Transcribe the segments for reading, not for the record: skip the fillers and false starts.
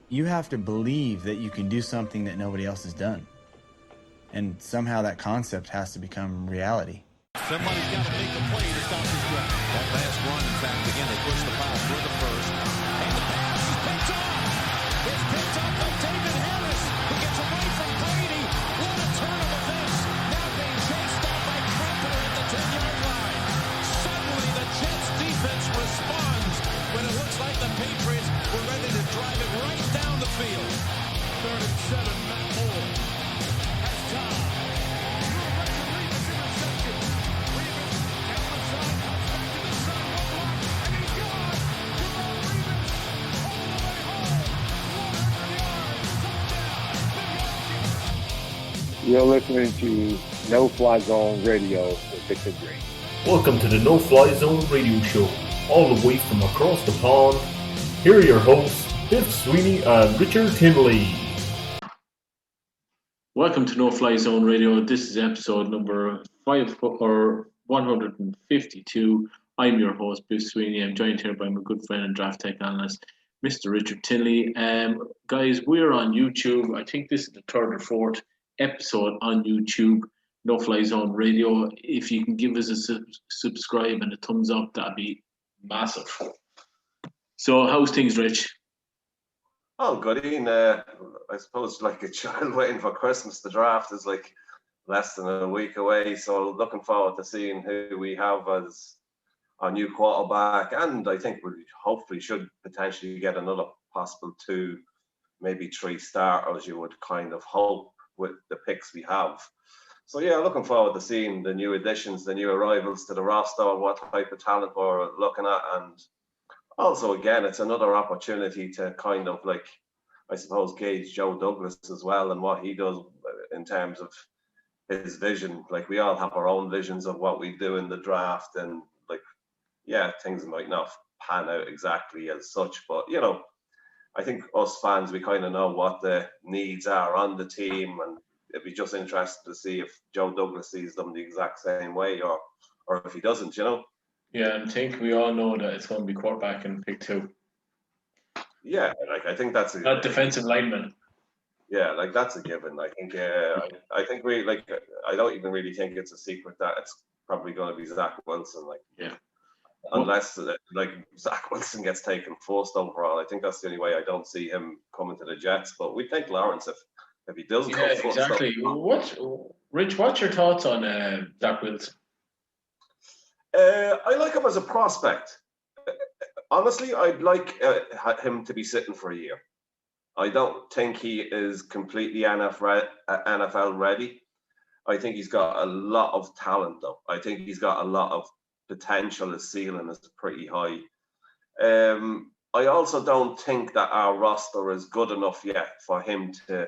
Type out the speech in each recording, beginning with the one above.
you have to believe that you can do something that nobody else has done. And somehow that concept has to become reality. Somebody's got to make the play to stop this drive. That last run, in fact, again, they push the pile for the first. And the pass is picked off. It's picked off by David Harris, who gets away from Brady. What a turnover this. Now being chased down by Crumper at the 10-yard line. Suddenly the Jets defense responds when it looks like the Patriots were ready to drive it right down the field. 3rd and 7, Matt Moore has time. You're listening to No Fly Zone Radio with Victor Green. Welcome to the No Fly Zone Radio Show, all the way from across the pond. Here are your hosts, Biff Sweeney and Richard Tinley. Welcome to No Fly Zone Radio. This is episode number 152. I'm your host, Biff Sweeney. I'm joined here by my good friend and draft tech analyst, Mr. Richard Tinley. Guys, we're on YouTube. I think this is the 3rd or 4th episode on YouTube, No Fly Zone Radio. If you can give us a subscribe and a thumbs up, that'd be massive. So how's things, Rich? Oh, good evening. I suppose like a child waiting for Christmas. The draft is like less than a week away, so looking forward to seeing who we have as our new quarterback, and I think we hopefully should potentially get another possible 2, maybe 3 starters, you would kind of hope, with the picks we have. So yeah, looking forward to seeing the new additions, the new arrivals to the roster, what type of talent we're looking at. And also, again, it's another opportunity to kind of like, I suppose, gauge Joe Douglas as well and what he does in terms of his vision. Like, we all have our own visions of what we do in the draft, and like, yeah, things might not pan out exactly as such, but you know, I think us fans, we kind of know what the needs are on the team, and it'd be just interesting to see if Joe Douglas sees them the exact same way, or if he doesn't, you know. Yeah, I think we all know that it's going to be quarterback in pick 2. Yeah, like I think that's not defensive lineman. Yeah, like that's a given. I think I think we like. I don't even really think it's a secret that it's probably going to be Zach Wilson. Like, yeah. Unless like Zach Wilson gets taken first overall, I think that's the only way I don't see him coming to the Jets. But we think Lawrence if he doesn't. Yeah, exactly. Rich? What's your thoughts on Zach Wilson? I like him as a prospect. Honestly, I'd like him to be sitting for a year. I don't think he is completely NFL ready. I think he's got a lot of talent, though. I think he's got a lot of potential. His ceiling is pretty high. I also don't think that our roster is good enough yet for him to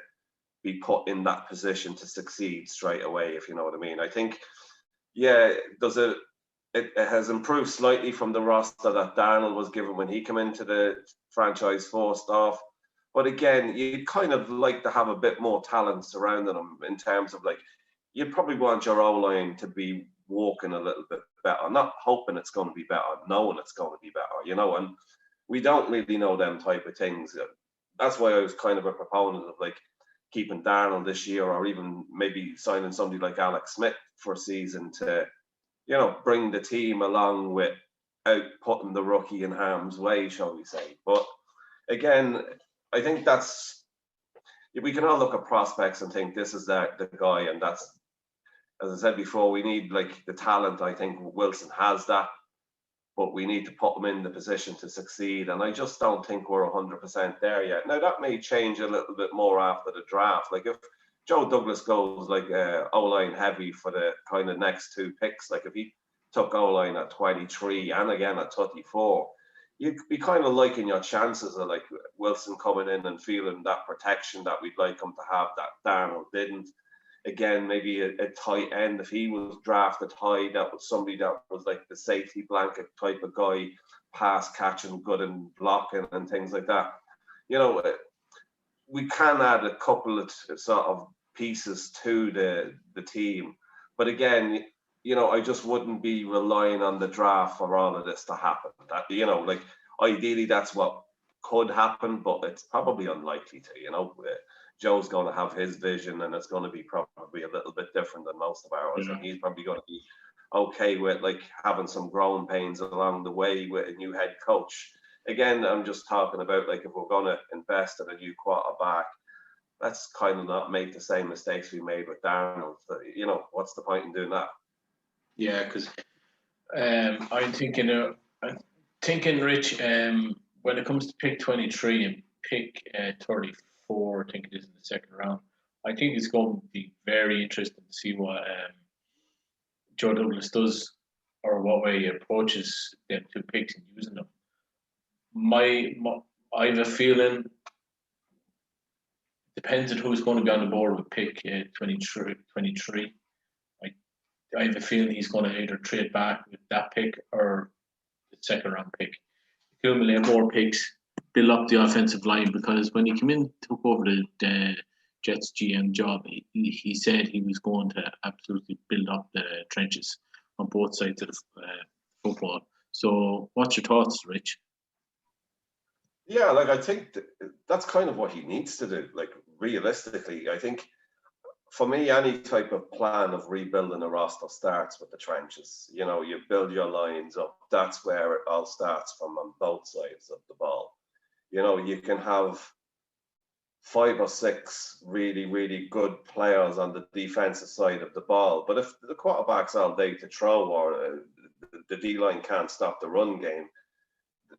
be put in that position to succeed straight away, if you know what I mean. I think, yeah, it has improved slightly from the roster that Darnold was given when he came into the franchise first off. But again, you'd kind of like to have a bit more talent surrounding him in terms of like, you'd probably want your O-line to be walking a little bit better, not hoping it's going to be better, knowing it's going to be better, you know, and we don't really know them type of things. That's why I was kind of a proponent of like keeping Darnold this year, or even maybe signing somebody like Alex Smith for a season to, you know, bring the team along without putting the rookie in harm's way, shall we say. But again, I think we can all look at prospects and think this is the guy, and that's, as I said before, we need like the talent. I think Wilson has that, but we need to put him in the position to succeed. And I just don't think we're 100% there yet. Now, that may change a little bit more after the draft. Like if Joe Douglas goes like O-line heavy for the kind of next 2 picks, like if he took O-line at 23 and again at 34, you'd be kind of liking your chances of like Wilson coming in and feeling that protection that we'd like him to have that Darnold didn't. Again, maybe a tight end, if he was drafted high, that was somebody that was like the safety blanket type of guy, pass catching, good and blocking and things like that. You know, we can add a couple of sort of pieces to the team. But again, you know, I just wouldn't be relying on the draft for all of this to happen. That, you know, like ideally that's what could happen, but it's probably unlikely to. Joe's going to have his vision, and it's going to be probably a little bit different than most of ours, and he's probably going to be okay with like having some growing pains along the way with a new head coach. Again, I'm just talking about like if we're going to invest in a new quarterback, let's kind of not make the same mistakes we made with Darnold. What's the point in doing that? Yeah, because I'm thinking, Rich, when it comes to pick 23 and pick 34, I think it is in the second round, I think it's going to be very interesting to see what Joe Douglas does or what way he approaches them two picks and using them. I have a feeling, depends on who's going to be on the board with pick 23. I have a feeling he's going to either trade back with that pick or the second round pick. Accumulate more picks, build up the offensive line, because when he came in, took over the Jets GM job, he said he was going to absolutely build up the trenches on both sides of the football. So what's your thoughts, Rich? Yeah, like I think that's kind of what he needs to do. Like realistically, I think for me, any type of plan of rebuilding a roster starts with the trenches. You build your lines up. That's where it all starts from on both sides of the ball. You can have 5 or 6 really, really good players on the defensive side of the ball. But if the quarterback's all day to throw or the D-line can't stop the run game,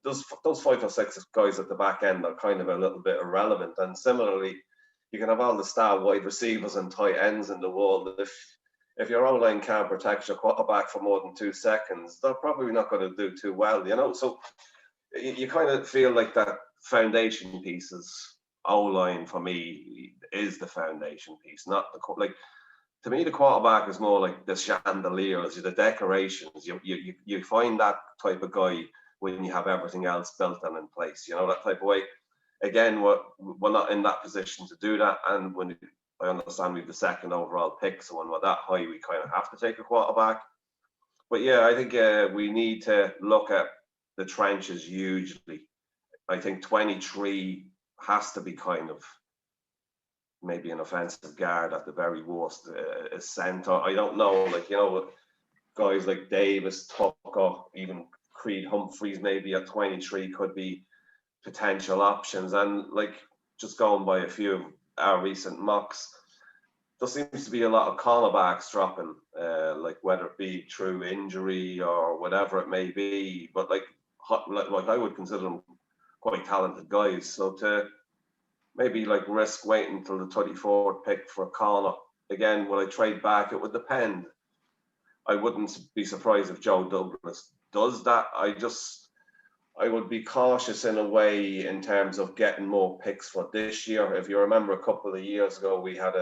those 5 or 6 guys at the back end are kind of a little bit irrelevant. And similarly, you can have all the star wide receivers and tight ends in the world. If your O-line can't protect your quarterback for more than 2 seconds, they're probably not going to do too well, So you kind of feel like that foundation piece is O-line for me is the foundation piece, not the to me the quarterback is more like the chandeliers, the decorations. You find that type of guy when you have everything else built and in place, that type of way. Again, we're not in that position to do that, and when I understand we have the second overall pick, so when we're that high, we kind of have to take a quarterback. But yeah, I think we need to look at the trenches hugely. I think 23 has to be kind of maybe an offensive guard at the very worst, a center. I don't know, guys like Davis, Tucker, even Creed Humphreys maybe at 23 could be potential options. And just going by a few of our recent mocks, there seems to be a lot of cornerbacks dropping, whether it be through injury or whatever it may be. But I would consider them quite talented guys. So to maybe risk waiting until the 24th pick for a corner, again, will I trade back? It would depend. I wouldn't be surprised if Joe Douglas does that. I would be cautious in a way in terms of getting more picks for this year. If you remember a couple of years ago, we had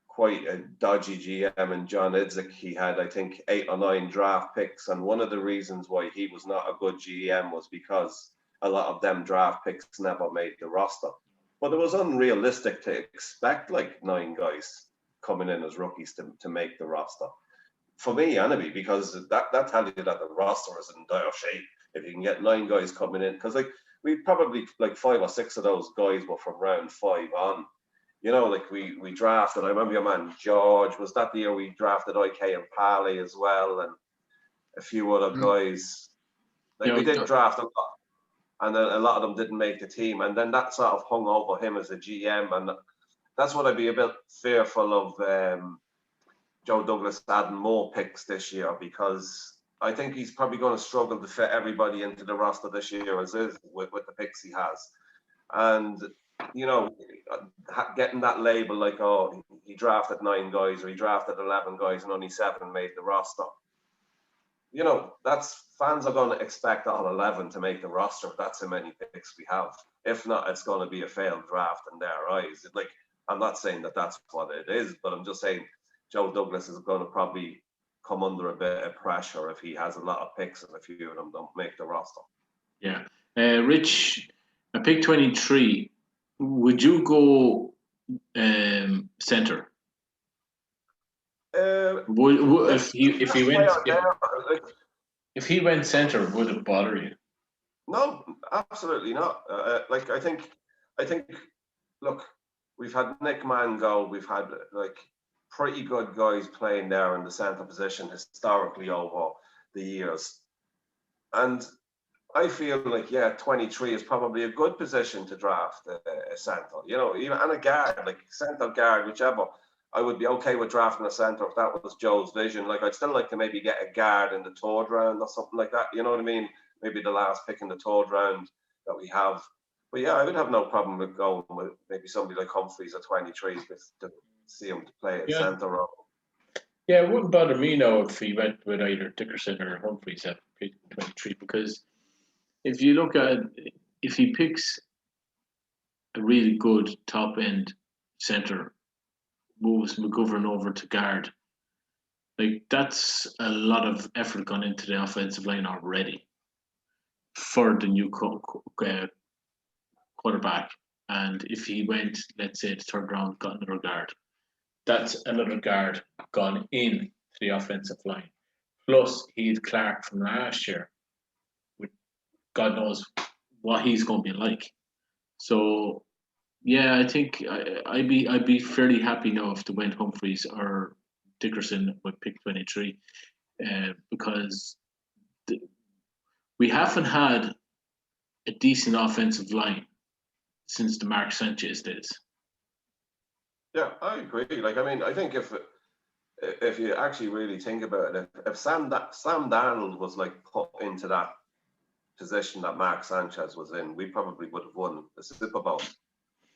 quite a dodgy GM in John Idzik. He had, I think, 8 or 9 draft picks. And one of the reasons why he was not a good GM was because a lot of them draft picks never made the roster. But it was unrealistic to expect 9 guys coming in as rookies to make the roster. For me, anyway, because that tells you that the roster is in dire shape. If you can get 9 guys coming in, because we probably 5 or 6 of those guys were from round 5 on. We drafted. I remember your man George. Was that the year we drafted IK and Pally as well, and a few other guys. We did draft a lot, and then a lot of them didn't make the team, and then that sort of hung over him as a GM, and that's what I'd be a bit fearful of. Joe Douglas adding more picks this year, because I think he's probably going to struggle to fit everybody into the roster this year as is with the picks he has. And, getting that label he drafted 9 guys or he drafted 11 guys and only 7 made the roster. That's fans are going to expect all 11 to make the roster if that's how many picks we have. If not, it's going to be a failed draft in their eyes. I'm not saying that that's what it is, but I'm just saying Joe Douglas is going to probably come under a bit of pressure if he has a lot of picks and a few of them don't make the roster. Yeah. Rich, at pick 23, would you go center? If he went center, would it bother you? No, absolutely not. Like I think, look, we've had Nick Mann go. We've had like pretty good guys playing there in the centre position historically over the years, and I feel like 23 is probably a good position to draft a centre. You know, even and a guard, like centre guard, whichever. I would be okay with drafting a centre if that was Joe's vision. Like I'd still like to maybe get a guard in the third round or something like that. You know what I mean? Maybe the last pick in the third round that we have. But yeah, I would have no problem with going with maybe somebody like Humphreys at 23 to see him to play at Yeah. centre role. Yeah, it wouldn't bother me now if he went with either Dickerson or Humphreys at pick 23, because if you look at it, if he picks a really good top end centre, moves McGovern over to guard, like that's a lot of effort gone into the offensive line already for the new quarterback. And if he went, let's say, the third round, got another guard, that's another guard gone in to the offensive line. Plus, he had Clark from last year, with God knows what he's going to be like. So, yeah, I think I'd be fairly happy now if they went Humphreys or Dickerson with pick 23, because we haven't had a decent offensive line since the Mark Sanchez days. Yeah, I agree. Like, I mean, I think if you actually really think about it, if Sam Darnold was like put into that position that Mark Sanchez was in, we probably would have won the Super Bowl.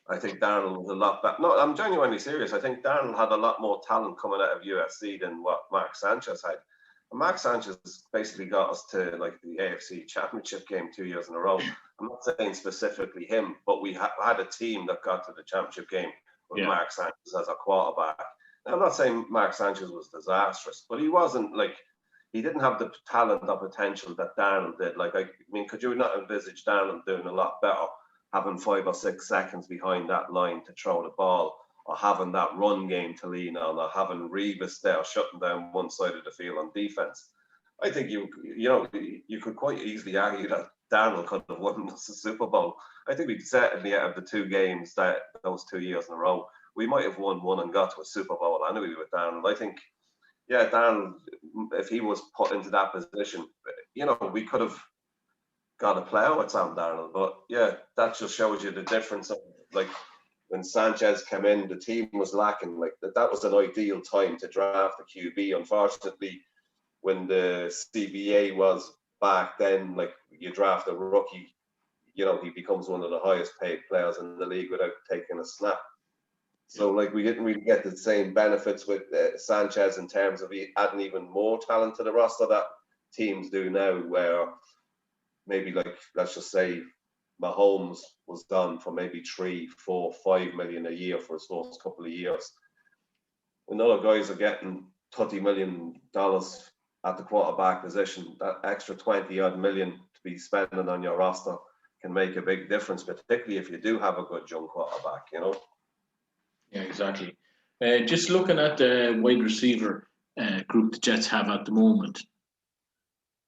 I think Darnold was a lot better. No, I'm genuinely serious. I think Darnold had a lot more talent coming out of USC than what Mark Sanchez had. And Mark Sanchez basically got us to like the AFC Championship game 2 years in a row. I'm not saying specifically him, but we had a team that got to the championship game with Mark Sanchez as a quarterback. Now, I'm not saying Mark Sanchez was disastrous, but he wasn't like, he didn't have the talent or potential that Darnold did. Like, I mean, could you not envisage Darnold doing a lot better, having 5 or 6 seconds behind that line to throw the ball, or having that run game to lean on, or having Revis there shutting down one side of the field on defense? I think you could quite easily argue that Darnold could have won us the Super Bowl. I think we certainly, out of the 2 games those 2 years in a row, we might have won one and got to a Super Bowl anyway with Darnold. I think, Darnold, if he was put into that position, we could have got a player with Sam Darnold. But that just shows you the difference of, like, when Sanchez came in, the team was lacking. Like that was an ideal time to draft a QB. Unfortunately, when the CBA was back then, like, you draft a rookie, he becomes one of the highest paid players in the league without taking a snap. So, like, we didn't really get the same benefits with Sanchez in terms of adding even more talent to the roster that teams do now, where maybe, like, let's just say Mahomes was done for maybe 3, 4, 5 million a year for his first couple of years. When other guys are getting $30 million at the quarterback position, that extra 20 odd million to be spending on your roster can make a big difference, particularly if you do have a good young quarterback, Yeah, exactly. Just looking at the wide receiver group the Jets have at the moment,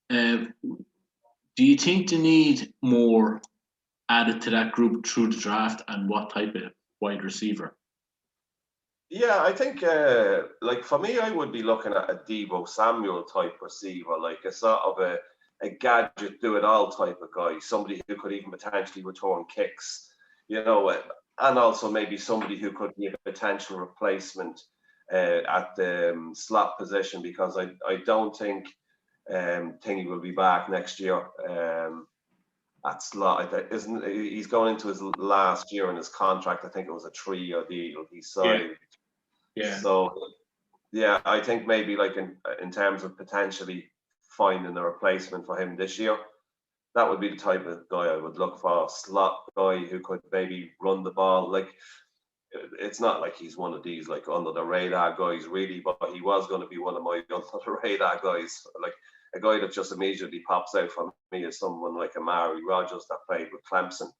do you think they need more added to that group through the draft, and what type of wide receiver? Yeah, I think, like, for me, I would be looking at a Deebo Samuel type receiver, like a sort of a gadget, do-it-all type of guy, somebody who could even potentially return kicks, and also maybe somebody who could be a potential replacement at the slot position, because I don't think Thingy will be back next year. At slot, he's going into his last year in his contract. I think it was a 3-year deal he signed. Yeah. So, I think maybe, like, in terms of potentially finding a replacement for him this year, that would be the type of guy I would look for. A slot guy who could maybe run the ball. Like, it's not like he's one of these, like, under the radar guys, really, but he was going to be one of my under the radar guys. Like, a guy that just immediately pops out for me is someone like Amari Rodgers that played with Clemson.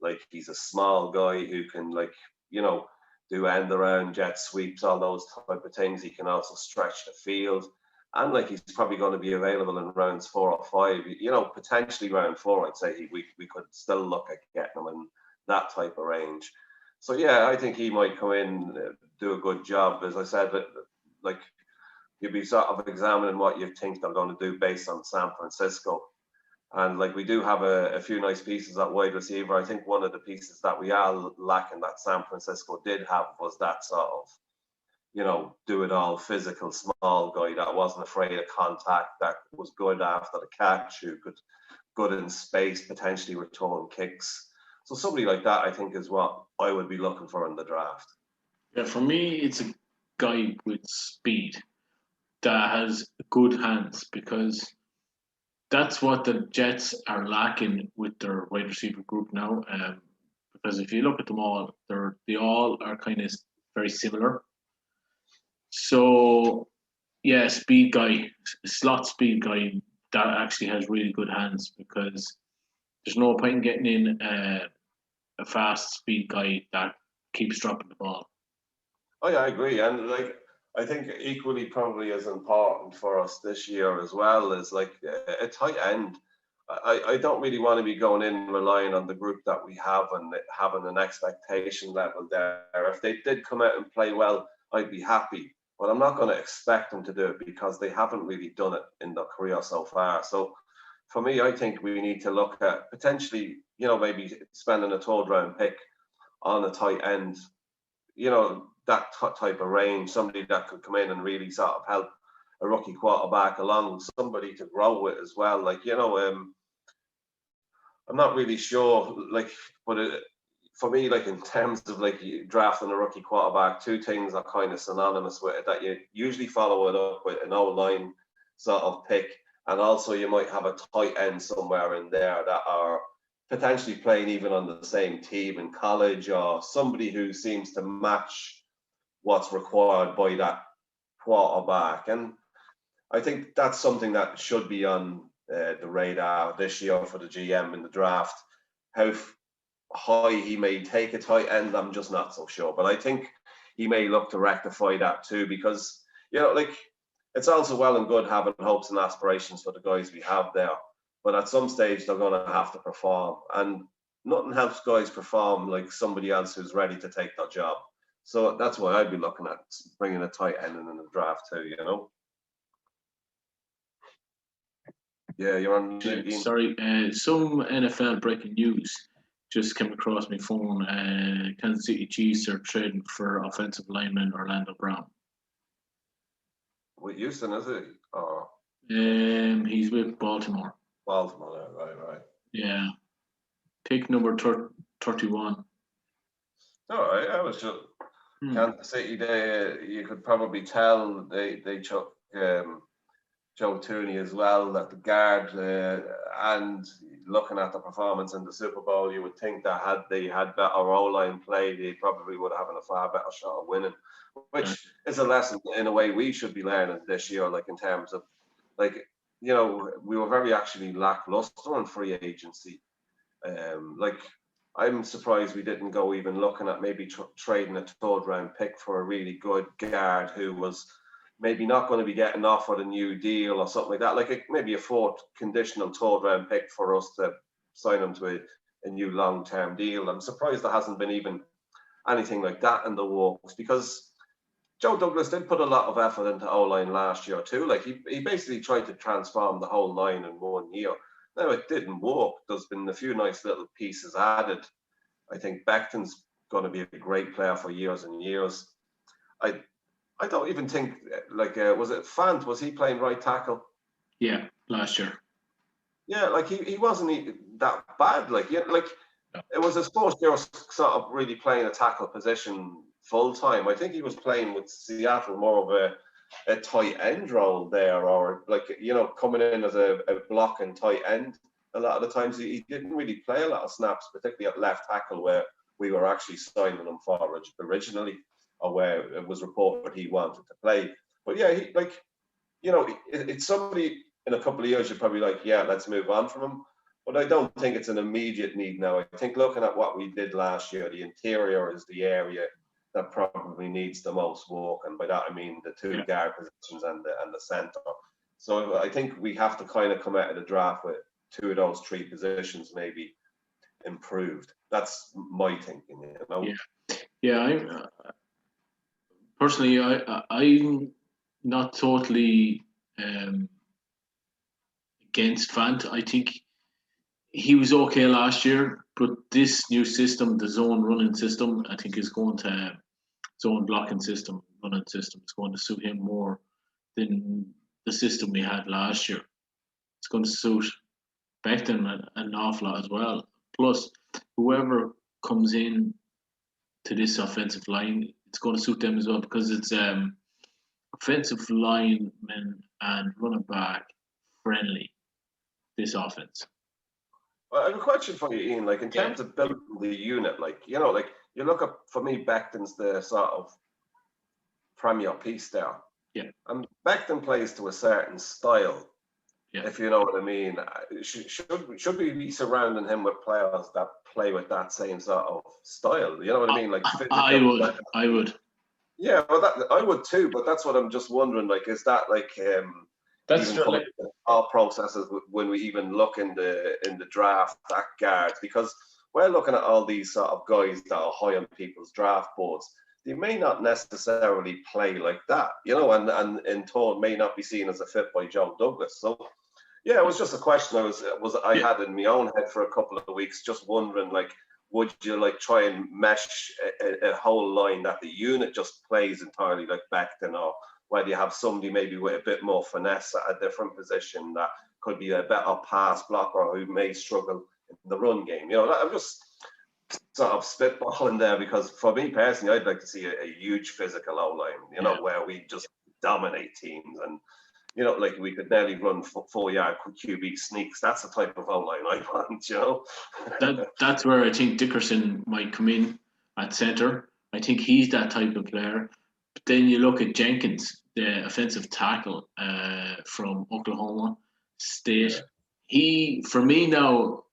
Like, he's a small guy who can, like, do end around, jet sweeps, all those type of things. He can also stretch the field. And like he's probably going to be available in rounds 4 or 5. You know, potentially round 4. I'd say we could still look at getting him in that type of range. So yeah, I think he might come in, do a good job. As I said, like you'll be sort of examining what you think they're going to do based on San Francisco. And like we do have a few nice pieces at wide receiver. I think one of the pieces that we are lacking that San Francisco did have was that sort of, you know, do it all physical small guy that wasn't afraid of contact, that was good after the catch, who could good in space, potentially return kicks. So somebody like that, I think, is what I would be looking for in the draft. Yeah, for me, it's a guy with speed that has good hands, because that's what the Jets are lacking with their wide receiver group now. Because if you look at them all, they all are kind of very similar. So, yeah, speed guy, slot speed guy that actually has really good hands, because there's no point in getting in a fast speed guy that keeps dropping the ball. Oh yeah, I agree, and like I think equally probably as important for us this year as well is like a tight end. I don't really want to be going in relying on the group that we have and having an expectation level there. If they did come out and play well, I'd be happy. But I'm not going to expect them to do it because they haven't really done it in their career so far. So for me, I think we need to look at potentially, you know, maybe spending a third round pick on a tight end, you know, that type of range, somebody that could come in and really sort of help a rookie quarterback along, somebody to grow with as well. Like, you know, I'm not really sure, like, but for me, like in terms of like drafting a rookie quarterback, two things are kind of synonymous with it, that you usually follow it up with an O-line sort of pick, and also you might have a tight end somewhere in there that are potentially playing even on the same team in college, or somebody who seems to match what's required by that quarterback. And I think that's something that should be on the radar this year for the GM in the draft. How high he may take a tight end, I'm just not so sure. But I think he may look to rectify that too, because, you know, like it's also well and good having hopes and aspirations for the guys we have there. But at some stage, they're going to have to perform. And nothing helps guys perform like somebody else who's ready to take their job. So that's why I'd be looking at bringing a tight end in the draft too, you know? Yeah, you're on. Sorry, some NFL breaking news just came across my phone. Kansas City Chiefs are trading for offensive lineman Orlando Brown. With Houston, is it? Or he's with Baltimore. Baltimore, right. Yeah. Pick number 31. All right, I was just Kansas City. You could probably tell they took Joe Tooney as well, that the guard, and looking at the performance in the Super Bowl, you would think that had they had better O-line play, they probably would have a far better shot of winning, which is a lesson in a way we should be learning this year, like in terms of, like, you know, we were very actually lackluster on free agency. Like, I'm surprised we didn't go even looking at maybe trading a third round pick for a really good guard who was maybe not going to be getting offered a new deal or something like that, like maybe a fourth conditional third round pick for us to sign him to a new long-term deal. I'm surprised there hasn't been even anything like that in the works, because Joe Douglas did put a lot of effort into O-line last year too. Like he basically tried to transform the whole line in 1 year. Now it didn't work. There's been a few nice little pieces added. I think Becton's going to be a great player for years and years. I don't even think, like, was it Fant? Was he playing right tackle? Yeah, last year. Yeah, like he wasn't that bad. Like, yeah, like it was his first year sort of really playing a tackle position full time. I think he was playing with Seattle more of a tight end role there, or like, you know, coming in as a blocking tight end. A lot of the times he didn't really play a lot of snaps, particularly at left tackle, where we were actually signing him for originally, or where it was reported he wanted to play. But yeah, he, like, you know, it's somebody in a couple of years you're probably like, yeah, let's move on from him. But I don't think it's an immediate need now. I think looking at what we did last year, the interior is the area that probably needs the most work, and by that I mean the two guard positions and the centre. So I think we have to kind of come out of the draft with 2 of those 3 positions maybe improved. That's my thinking, you know. Yeah. Personally, I'm not totally against Fant. I think he was okay last year, but this new system, the zone running system, I think is going to zone blocking system, running system, is going to suit him more than the system we had last year. It's going to suit Becton an awful lot as well. Plus, whoever comes in to this offensive line, it's going to suit them as well, because it's offensive linemen and running back friendly, this offense. Well, I have a question for you, Ian. Like, in terms of building the unit, like, you know, like, you look at, for me, Becton's the sort of premier piece there. Yeah. And Becton plays to a certain style, Yeah. if you know what I mean. Should we be surrounding him with players that play with that same sort of style? You know what I mean? Like, I would. Yeah, well, I would too. But that's what I'm just wondering. Like, is that like That's even coming to our processes when we even look in the draft at guards? Because we're looking at all these sort of guys that are high on people's draft boards. They may not necessarily play like that, you know, and in turn may not be seen as a fit by Joe Douglas. So, yeah, it was just a question I had in my own head for a couple of weeks, just wondering, like, would you like try and mesh a whole line that the unit just plays entirely like Becton, or whether you have somebody maybe with a bit more finesse at a different position that could be a better pass blocker who may struggle in the run game? You know, I'm just sort of spitballing there, because for me personally, I'd like to see a huge physical O-line, you know, where we just dominate teams, and, you know, like we could nearly run 4-yard QB sneaks. That's the type of O-line I want, you know. That's where I think Dickerson might come in at center. I think he's that type of player. But then you look at Jenkins, the offensive tackle from Oklahoma State. Yeah. He, for me now,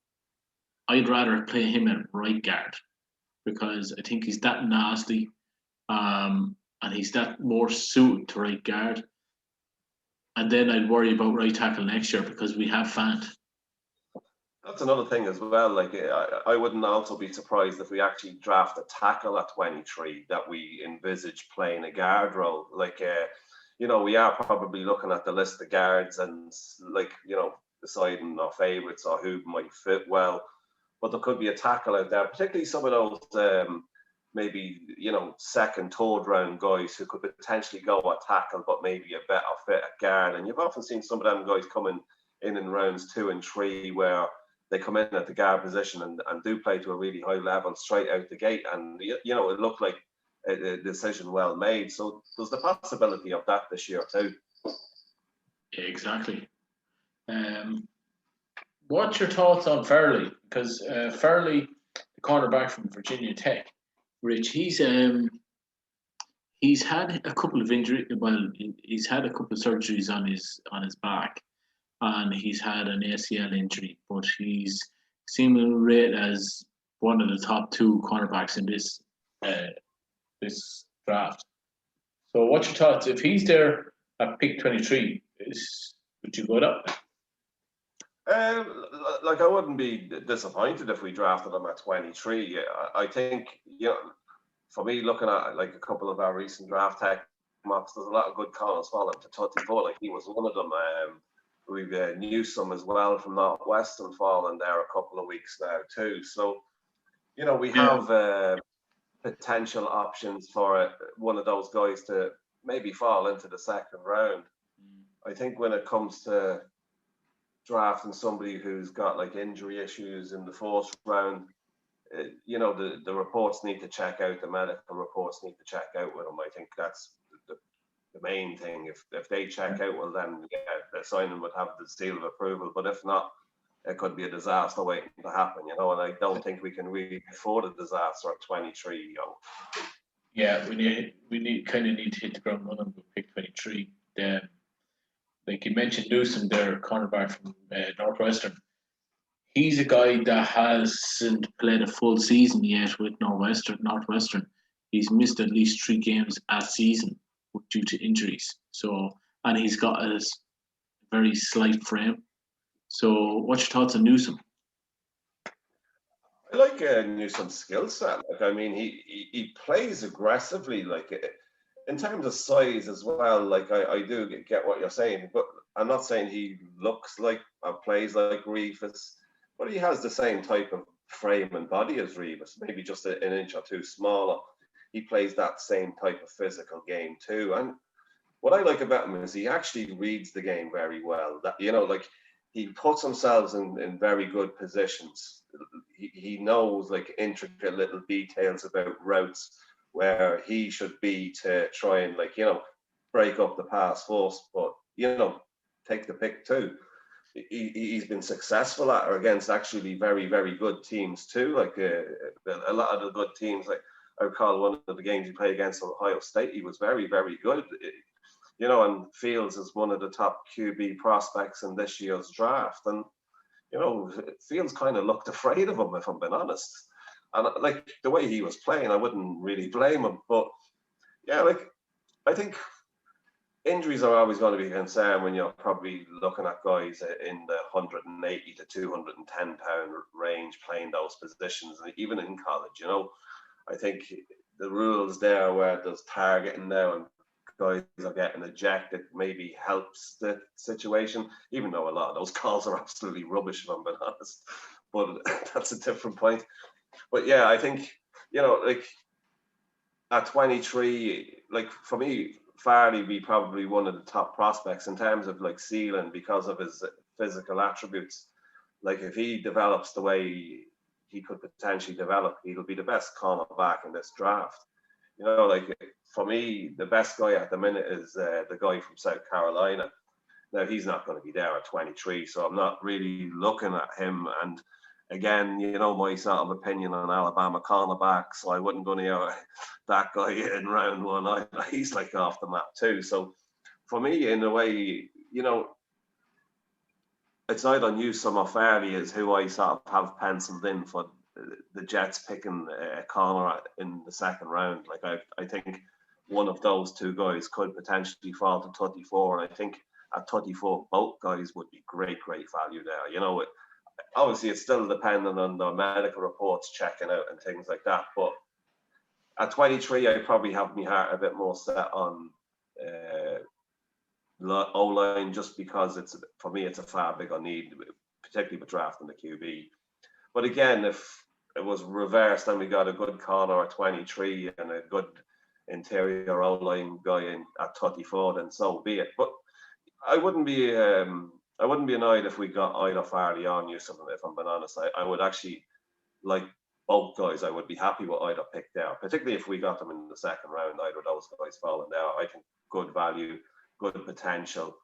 I'd rather play him at right guard, because I think he's that nasty, and he's that more suited to right guard. And then I'd worry about right tackle next year, because we have Fant. That's another thing as well. Like, I wouldn't also be surprised if we actually draft a tackle at 23 that we envisage playing a guard role. Like, you know, we are probably looking at the list of guards and, like, you know, deciding our favourites or who might fit well. But there could be a tackle out there, particularly some of those maybe, you know, second, third round guys who could potentially go at tackle, but maybe a better fit at guard. And you've often seen some of them guys coming in rounds 2 and 3 where they come in at the guard position and do play to a really high level straight out the gate. And, you know, it looked like a decision well made. So there's the possibility of that this year too. Yeah, exactly. What's your thoughts on Fairley? Because Fairley, the cornerback from Virginia Tech, Rich, he's had a couple of injuries. Well, he's had a couple of surgeries on his back, and he's had an ACL injury. But he's seemingly rated as one of the top 2 cornerbacks in this draft. So, what's your thoughts? If he's there at pick 23, would you go up? Like, I wouldn't be disappointed if we drafted him at 23. I think, you know, for me, looking at like a couple of our recent draft tech mocks, there's a lot of good corners falling to 34. Like, he was one of them. We've Newsom as well from Northwestern falling there a couple of weeks now too. So, you know, we have potential options for one of those guys to maybe fall into the second round. I think when it comes to drafting somebody who's got like injury issues in the 4th round, you know, the reports need to check out, the medical reports need to check out with him. I think that's the main thing. If they check out, well, then the signing would have the seal of approval. But if not, it could be a disaster waiting to happen, you know. And I don't think we can really afford a disaster at 23, you know. Yeah, we need to hit the ground running with pick 23. Like you mentioned, Newsom, their cornerback from Northwestern. He's a guy that hasn't played a full season yet with Northwestern. He's missed at least 3 games a season due to injuries. So, and he's got a very slight frame. So what's your thoughts on Newsom? I like Newsom's skill set. Like, I mean, he plays aggressively, like in terms of size as well. Like, I do get what you're saying, but I'm not saying he looks like or plays like Revis, but he has the same type of frame and body as Revis, maybe just an inch or two smaller. He plays that same type of physical game too. And what I like about him is he actually reads the game very well. That, you know, like, he puts himself in very good positions. He knows like intricate little details about routes where he should be to try and, like, you know, break up the pass first, but, you know, take the pick too. He's been successful at or against actually very, very good teams too. Like a lot of the good teams, like I recall one of the games he played against Ohio State, he was very, very good. You know, and Fields is one of the top QB prospects in this year's draft. And, you know, Fields kind of looked afraid of him, if I'm being honest. And, like, the way he was playing, I wouldn't really blame him. But, yeah, like, I think injuries are always going to be a concern when you're probably looking at guys in the 180 to 210 pound range playing those positions, even in college, you know. I think the rules there where there's targeting now and guys are getting ejected maybe helps the situation, even though a lot of those calls are absolutely rubbish, if I'm being honest. But that's a different point. But yeah, I think, you know, like at 23, like for me, Farley be probably one of the top prospects in terms of like ceiling because of his physical attributes. Like if he develops the way he could potentially develop, he'll be the best cornerback in this draft. You know, like for me, the best guy at the minute is the guy from South Carolina. Now, he's not going to be there at 23, so I'm not really looking at him. And again, you know, my sort of opinion on Alabama cornerbacks, so I wouldn't go near that guy in round one. He's like off the map too. So for me, in a way, you know, it's either Newsom or Farley is who I sort of have penciled in for the Jets picking a corner in the second round. Like I think one of those two guys could potentially fall to 34. And I think at 34, both guys would be great value there. You know, obviously it's still dependent on the medical reports checking out and things like that. But at 23, I probably have my heart a bit more set on O-line just because for me it's a far bigger need, particularly with drafting the QB. But again, if it was reversed and we got a good corner at 23 and a good interior O-line guy at 34, then so be it. But I wouldn't be annoyed if we got either Farley or Newsom, if I'm being honest. I would actually like both guys. I would be happy with either pick there, particularly if we got them in the second round, either of those guys falling there. I think good value, good potential,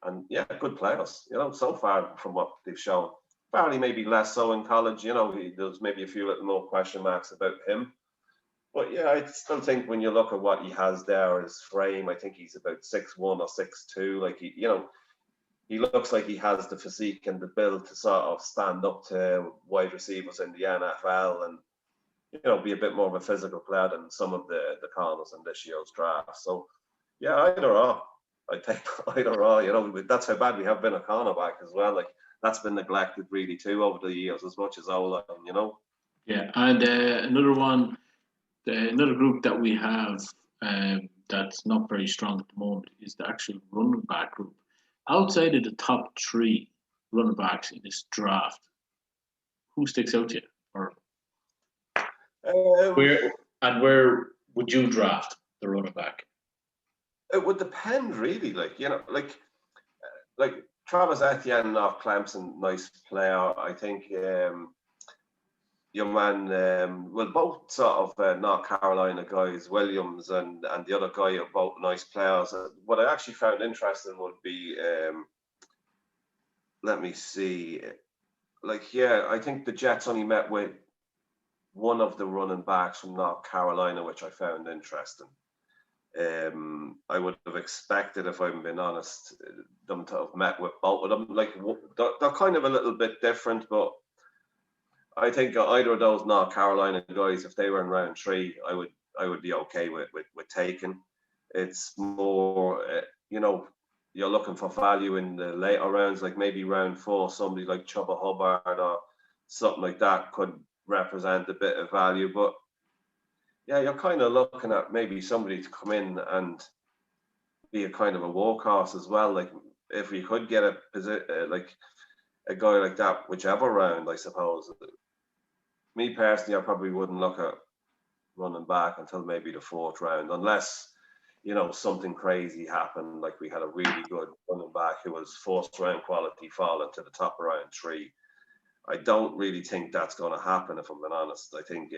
and yeah, good players. You know, so far from what they've shown. Farley maybe less so in college, you know, there's maybe a few little more question marks about him. But yeah, I still think when you look at what he has there, his frame, I think he's about 6'1" or 6'2". Like, he looks like he has the physique and the build to sort of stand up to wide receivers in the NFL and, you know, be a bit more of a physical player than some of the corners in this year's draft. So yeah, either or. I take either or, you know, that's how bad we have been a cornerback as well. Like, that's been neglected really too over the years as much as O-line, you know. Yeah, and another group that we have that's not very strong at the moment is the actual running back group. Outside of the top three running backs in this draft, who sticks out to you? Or where would you draft the running back? It would depend really, like, you know, like Travis Etienne of Clemson, nice player. I think your man, well, both sort of North Carolina guys, Williams and the other guy are both nice players. What I actually found interesting would be, let me see, like, yeah, I think the Jets only met with one of the running backs from North Carolina, which I found interesting. I would have expected, if I'm being honest, them to have met with both of them. Like, they're kind of a little bit different, but I think either of those North Carolina guys, if they were in round 3, I would be okay with taking. It's more, you know, you're looking for value in the later rounds, like maybe round 4, somebody like Chubba Hubbard or something like that could represent a bit of value. But yeah, you're kind of looking at maybe somebody to come in and be a kind of a workhorse as well. Like if we could get like a guy like that, whichever round, I suppose. Me personally, I probably wouldn't look at running back until maybe the 4th round, unless, you know, something crazy happened, like we had a really good running back who was 4th round quality falling to the top of round 3. I don't really think that's going to happen, if I'm being honest. I think,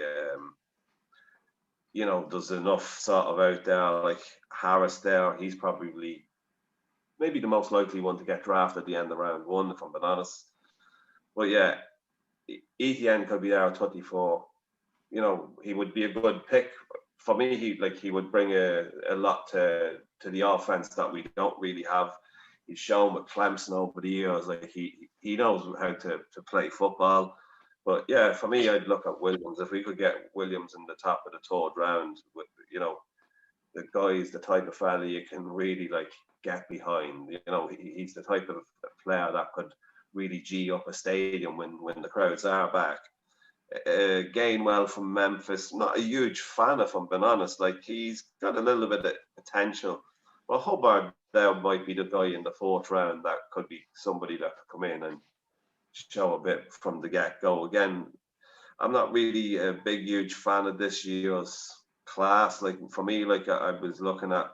you know, there's enough sort of out there, like Harris there. He's probably maybe the most likely one to get drafted at the end of round 1, if I'm being honest. But yeah, Etienne could be there at 24. You know, he would be a good pick. For me, he would bring a lot to the offense that we don't really have. He's shown with Clemson over the years, like he knows how to play football. But yeah, for me, I'd look at Williams. If we could get Williams in the top of the 3rd round, with, you know, the guy's the type of fella you can really like get behind. You know, he's the type of player that could really G up a stadium when the crowds are back. Gainwell from Memphis, not a huge fan, if I'm being honest. Like, he's got a little bit of potential. Well, Hubbard there might be the guy in the 4th round that could be somebody that could come in and show a bit from the get-go. Again, I'm not really a big, huge fan of this year's class. Like, for me, like I was looking at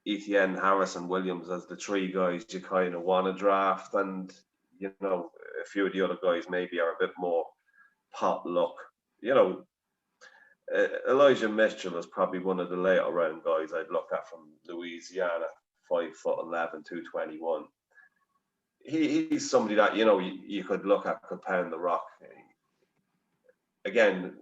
Etienne, Harris, and Williams as the 3 guys you kind of want to draft, and, you know, a few of the other guys maybe are a bit more pop luck. You know, Elijah Mitchell is probably one of the later round guys I'd look at from Louisiana, 5'11", 221. He's somebody that, you know, you could look at, could pound the rock. Again,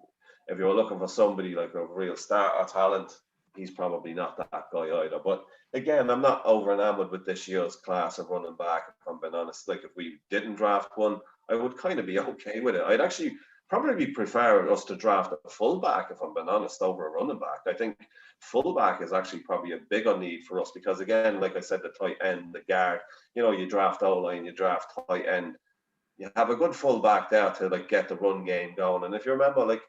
if you're looking for somebody like a real starter talent, he's probably not that guy either. But again, I'm not over enamored with this year's class of running back, if I'm being honest. Like, if we didn't draft one, I would kind of be okay with it. I'd actually probably prefer us to draft a fullback, if I'm being honest, over a running back. I think fullback is actually probably a bigger need for us because, again, like I said, the tight end, the guard, you know, you draft O-line, you draft tight end. You have a good fullback there to like get the run game going. And if you remember, like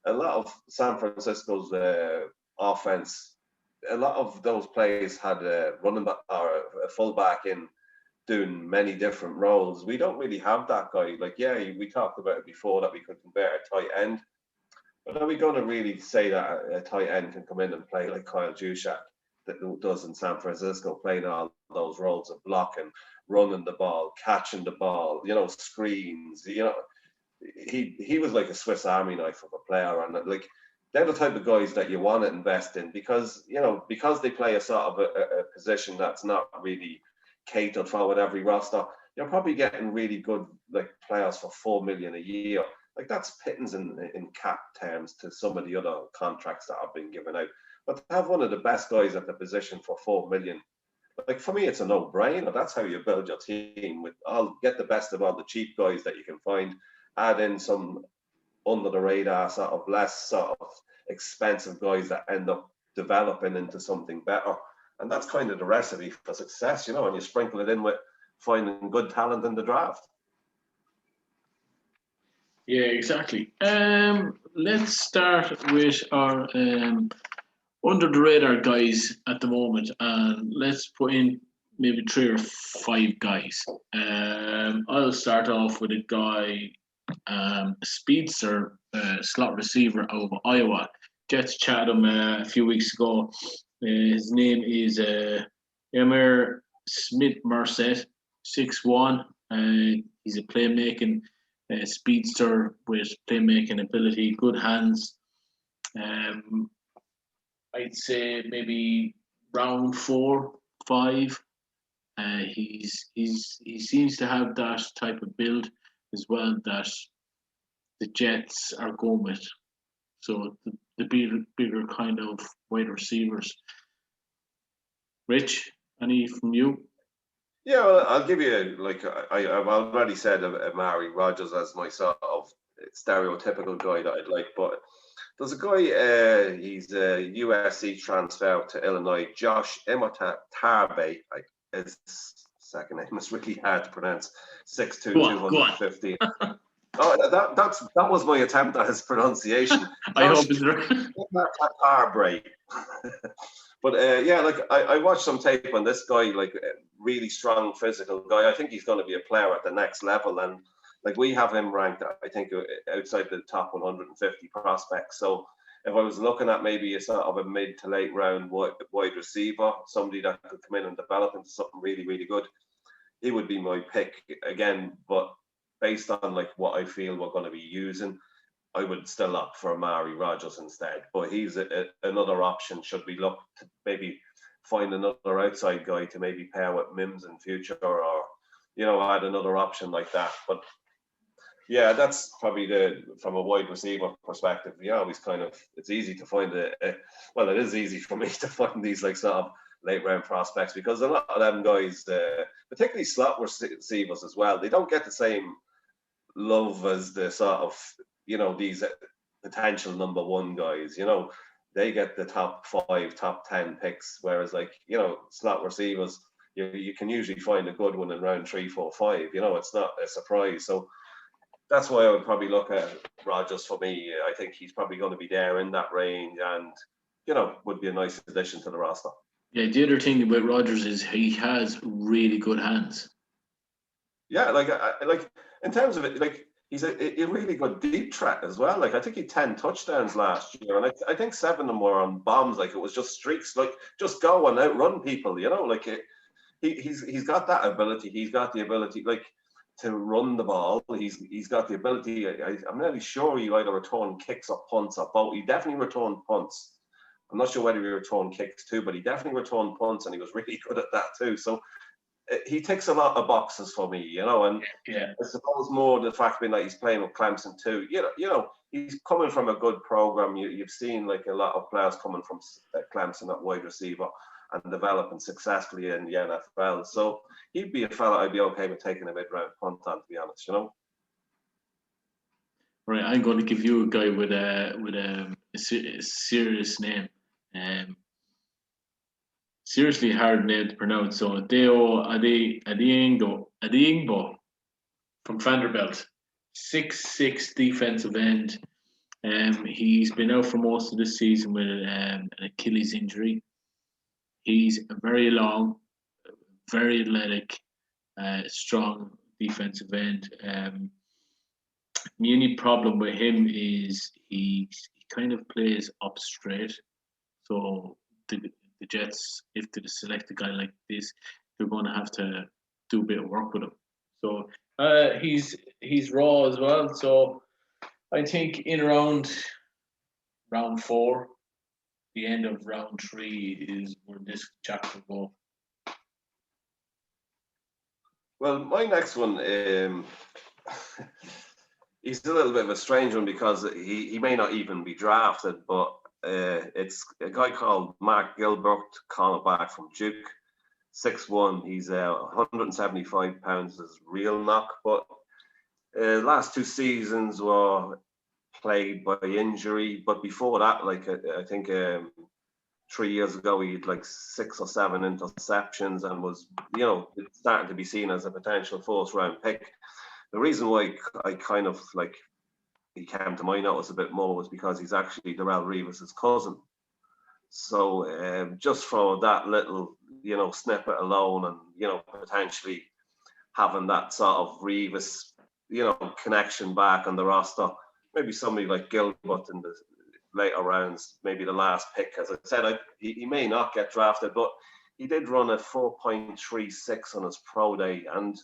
a lot of San Francisco's offense, a lot of those plays had a running back or a fullback in doing many different roles. We don't really have that guy. Like, yeah, we talked about it before that we could convert a tight end, but are we going to really say that a tight end can come in and play like Kyle Juszczyk that does in San Francisco, playing all those roles of blocking, running the ball, catching the ball, you know, screens, you know, he was like a Swiss Army knife of a player. And like, they're the type of guys that you want to invest in because, you know, because they play a sort of a position that's not really catered for with every roster. You're probably getting really good like players for $4 million a year. Like, that's pittance in cap terms to some of the other contracts that have been given out. But to have one of the best guys at the position for $4 million, like, for me, it's a no-brainer. That's how you build your team. Get the best of all the cheap guys that you can find, add in some under the radar, sort of less sort of expensive guys that end up developing into something better. And that's kind of the recipe for success, you know, and you sprinkle it in with finding good talent in the draft. Yeah, exactly. Let's start with our under the radar guys at the moment, and let's put in maybe 3 or 5 guys. I'll start off with a guy, a speedster, slot receiver out of Iowa. Jets chatted him a few weeks ago. His name is Emir Smith-Marset, 6'1". He's a playmaking speedster with playmaking ability, good hands. I'd say maybe round 4, 5. He seems to have that type of build as well that the Jets are going with. So the bigger kind of wide receivers. Rich, any from you? Yeah, well, I'll give you, like, I've already said Amari Rodgers as my sort of stereotypical guy that I'd like, but there's a guy, he's a USC transfer to Illinois, Josh Imotarbe. His second name is really hard to pronounce. 6'2", 215. Oh, that was my attempt at his pronunciation. I hope it's right. But I watched some tape on this guy, like a really strong physical guy. I think he's going to be a player at the next level, and like we have him ranked, I think, outside the top 150 prospects. So if I was looking at maybe a sort of a mid to late round wide receiver, somebody that could come in and develop into something really, really good, he would be my pick again. But based on like what I feel we're going to be using, I would still opt for Amari Rodgers instead. But he's another option should we look to maybe find another outside guy to maybe pair with Mims in future, or add another option like that. But yeah, that's probably from a wide receiver perspective. Always it's easy to find it is easy for me to find these like sort of late round prospects, because a lot of them guys, particularly slot receivers as well, they don't get the same love as the sort of these potential number one guys. They get the top 5, top 10 picks, whereas slot receivers, you can usually find a good one in round 3, 4, 5. It's not a surprise. So that's why I would probably look at Rodgers for me. I think he's probably going to be there in that range, and would be a nice addition to the roster. Yeah, the other thing about Rodgers is he has really good hands. Yeah, like in terms of it, like he's a really good deep threat as well. Like I think he had 10 touchdowns last year, and I think 7 of them were on bombs. Like it was just streaks, like just go and outrun people. He's got that ability. He's got the ability, like, to run the ball. He's got the ability. I'm nearly sure he either returned kicks or punts or both. He definitely returned punts. I'm not sure whether he returned kicks too, but he definitely returned punts, and he was really good at that too. So he ticks a lot of boxes for me, and yeah. I suppose more the fact being that he's playing with Clemson too. He's coming from a good program. You've seen like a lot of players coming from Clemson at wide receiver and developing successfully in the NFL. So he'd be a fella I'd be okay with taking a mid-round punt on, to be honest. Right, I'm going to give you a guy with a serious name. Seriously hard name to pronounce. So Deo Adeyingbo from Vanderbilt, 6'6" defensive end. He's been out for most of the season with an Achilles injury. He's very long, very athletic, strong defensive end. The only problem with him is he kind of plays up straight. So the Jets, if they select a guy like this, they're going to have to do a bit of work with him. So he's raw as well. So I think in round 4, the end of round 3 is where this chapter will go. Well, my next one, he's a little bit of a strange one because he may not even be drafted, but it's a guy called Mark Gilbert, cornerback from Duke, 6'1". He's 175 pounds is real knock, but last 2 seasons were plagued by injury. But before that, like I think 3 years ago, he had like 6 or 7 interceptions and was, starting to be seen as a potential 4th round pick. The reason why I kind of like he came to my notice a bit more was because he's actually Darrelle Revis's cousin. So just for that little, snippet alone, and, potentially having that sort of Revis, connection back on the roster, maybe somebody like Gilbert in the later rounds, maybe the last pick. As I said, he may not get drafted, but he did run a 4.36 on his pro day. And,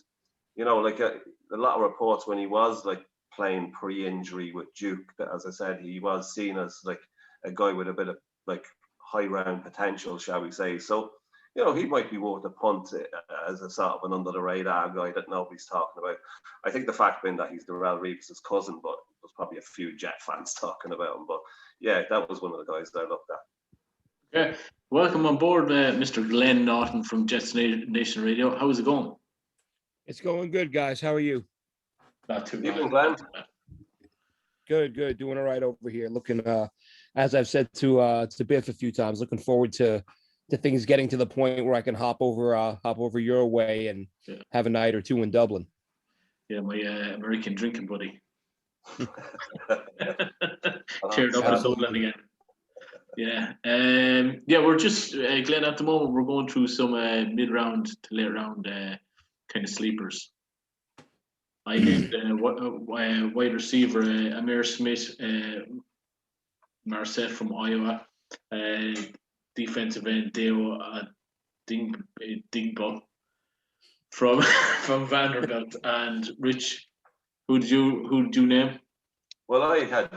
like a lot of reports when he was like playing pre-injury with Duke, that, as I said, he was seen as like a guy with a bit of like high round potential, shall we say. So, he might be worth a punt as a sort of an under the radar guy that nobody's talking about. I think the fact being that he's Darrelle Revis' cousin, but there's probably a few Jet fans talking about him. But yeah, that was one of the guys that I looked at. Okay, welcome on board, Mr. Glenn Naughton from Jets Nation Radio. How's it going? It's going good, guys. How are you? Not too Evening, bad. Glenn. Good. Doing all right over here. Looking, as I've said to Biff a few times, looking forward to things getting to the point where I can hop over your way and have a night or two in Dublin. Yeah, my American drinking buddy. Cheered up with Dublin again. Yeah. We're just Glenn. At the moment, we're going through some mid-round to late-round kind of sleepers. I named wide receiver Amir Smith, Marset from Iowa, defensive end Deo Dingbo from Vanderbilt, and Rich. Who'd you name? Well, I had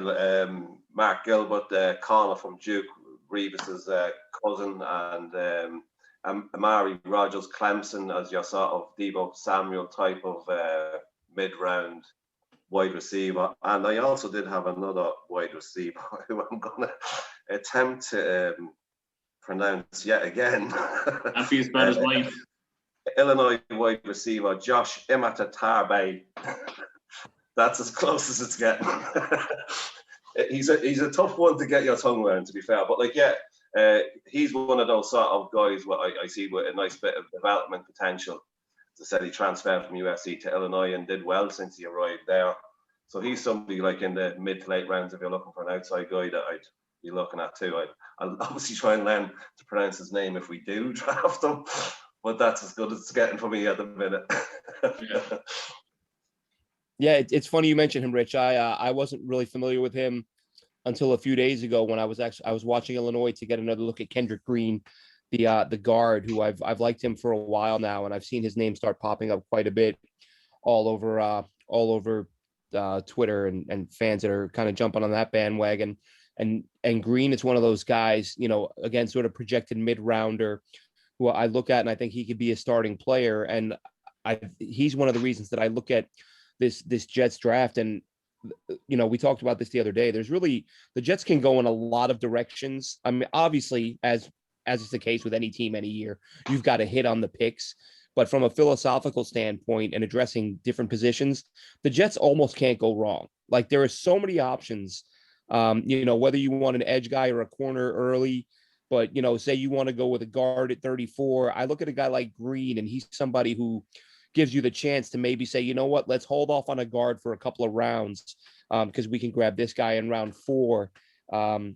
Mark Gilbert, Connor from Duke, Revis's cousin, and Amari Rogers Clemson as your sort of Debo Samuel type of mid-round wide receiver. And I also did have another wide receiver who I'm going to attempt to pronounce yet again. Happy as bad as mine. Illinois wide receiver Josh Imatatarbe. That's as close as it's getting. He's a tough one to get your tongue around, to be fair. But he's one of those sort of guys what I see with a nice bit of development potential. As I said, he transferred from USC to Illinois and did well since he arrived there. So he's somebody in the mid to late rounds if you're looking for an outside guy that I'd be looking at too. I'll obviously try and learn to pronounce his name if we do draft him, but that's as good as it's getting for me at the minute. Yeah, it's funny you mentioned him, Rich. I wasn't really familiar with him until a few days ago when I was watching Illinois to get another look at Kendrick Green, the guard, who I've liked him for a while now, and I've seen his name start popping up quite a bit all over Twitter and fans that are kind of jumping on that bandwagon. And Green is one of those guys, again, sort of projected mid-rounder who I look at and I think he could be a starting player. And he's one of the reasons that I look at this Jets draft. And, we talked about this the other day. The Jets can go in a lot of directions. I mean, obviously, as is the case with any team any year, you've got to hit on the picks. But from a philosophical standpoint and addressing different positions, the Jets almost can't go wrong. Like, there are so many options, whether you want an edge guy or a corner early, but, say you want to go with a guard at 34. I look at a guy like Green, and he's somebody who gives you the chance to maybe say, you know what, let's hold off on a guard for a couple of rounds because we can grab this guy in round 4 and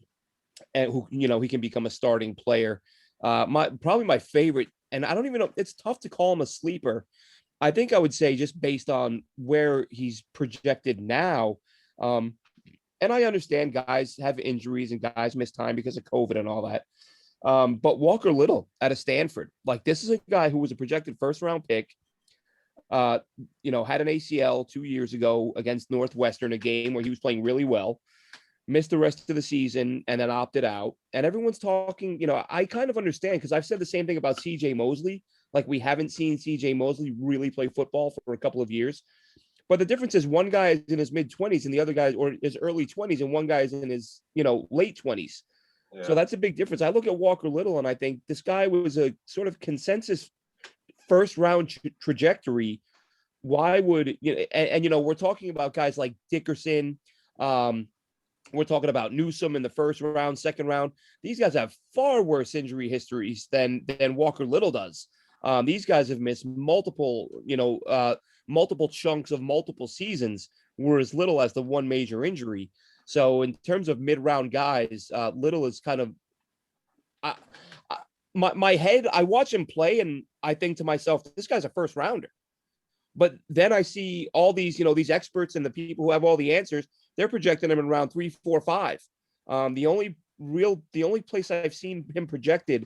who, he can become a starting player. Probably my favorite, and I don't even know, it's tough to call him a sleeper. I think I would say just based on where he's projected now. And I understand guys have injuries and guys miss time because of COVID and all that. But Walker Little out of Stanford, this is a guy who was a projected first round pick. Had an ACL 2 years ago against Northwestern, a game where he was playing really well, missed the rest of the season and then opted out. And everyone's talking, I kind of understand because I've said the same thing about CJ Mosley. We haven't seen CJ Mosley really play football for a couple of years. But the difference is one guy is in his mid-20s and the other guy or his early 20s and one guy is in his, late 20s. Yeah. So that's a big difference. I look at Walker Little and I think this guy was a sort of consensus first round trajectory. Why would we're talking about guys like Dickerson. We're talking about Newsom in the first round, second round. These guys have far worse injury histories than Walker Little does. These guys have missed multiple chunks of multiple seasons, were as little as the one major injury. So in terms of mid-round guys, Little is kind of my head. I watch him play and I think to myself, this guy's a first rounder. But then I see all these, these experts and the people who have all the answers, they're projecting him in round 3, 4, 5. The only place I've seen him projected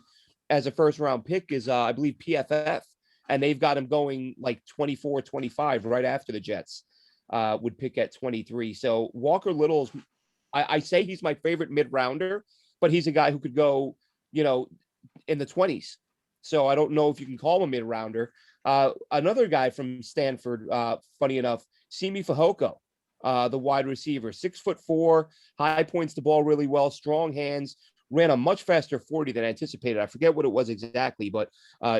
as a first round pick is I believe PFF, and they've got him going 24, 25 right after the Jets would pick at 23. So Walker Little's, I say he's my favorite mid-rounder, but he's a guy who could go, in the 20s. So I don't know if you can call him a mid-rounder. Another guy from Stanford, funny enough, Simi Fehoko, the wide receiver, 6'4", high points the ball really well, strong hands, ran a much faster 40 than anticipated. I forget what it was exactly, but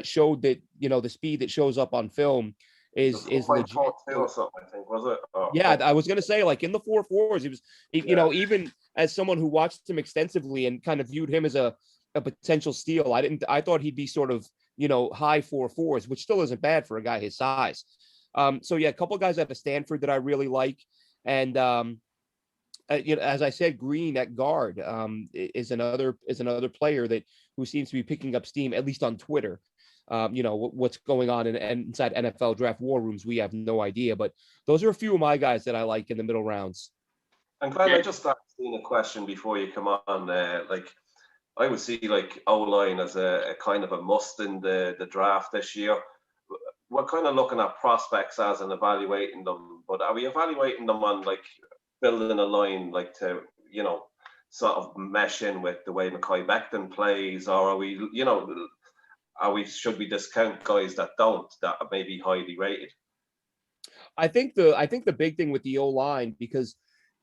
showed that, the speed that shows up on film is legit. 4.42 or something, I think, was it? Yeah, I was going to say, like, in the 4.4s, he was, you know, even as someone who watched him extensively and kind of viewed him as a potential steal, I thought he'd be sort of, you know, high 4.4s, which still isn't bad for a guy his size. So yeah, a couple of guys out of Stanford that I really like. And, you know, as I said, Green at guard is another player that who seems to be picking up steam, at least on Twitter. You know, what's going on inside NFL draft war rooms, we have no idea. But those are a few of my guys that I like in the middle rounds. And Glenn, I just seen a question before you come on. Like, I would see like O-line as a kind of a must in the draft this year. We're kind of looking at prospects as and evaluating them, but are we evaluating them on like building a line like to, you know, sort of mesh in with the way Mekhi Becton plays, or are we, you know, should we discount guys that are maybe highly rated? I think the big thing with the O-line, because,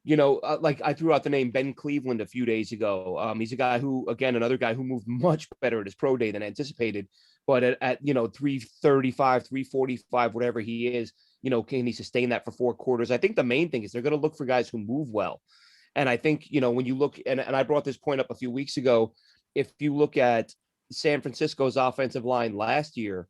you know, like I threw out the name Ben Cleveland a few days ago. He's a guy who, again, another guy who moved much better at his pro day than anticipated. But at you know, 335, 345, whatever he is, you know, can he sustain that for 4 quarters? I think the main thing is they're going to look for guys who move well. And I think, you know, when you look, and I brought this point up a few weeks ago, if you look at San Francisco's offensive line last year,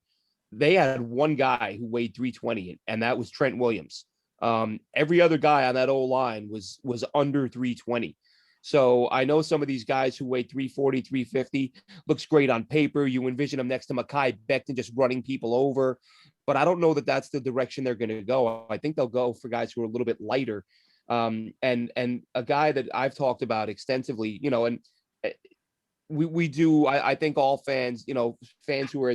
they had one guy who weighed 320, and that was Trent Williams. Every other guy on that O-line was under 320. So I know some of these guys who weigh 340, 350 looks great on paper. You envision them next to Mekhi Becton just running people over, but I don't know that that's the direction they're going to go. I think they'll go for guys who are a little bit lighter. And a guy that I've talked about extensively, you know, and we do, I think all fans, you know, fans who are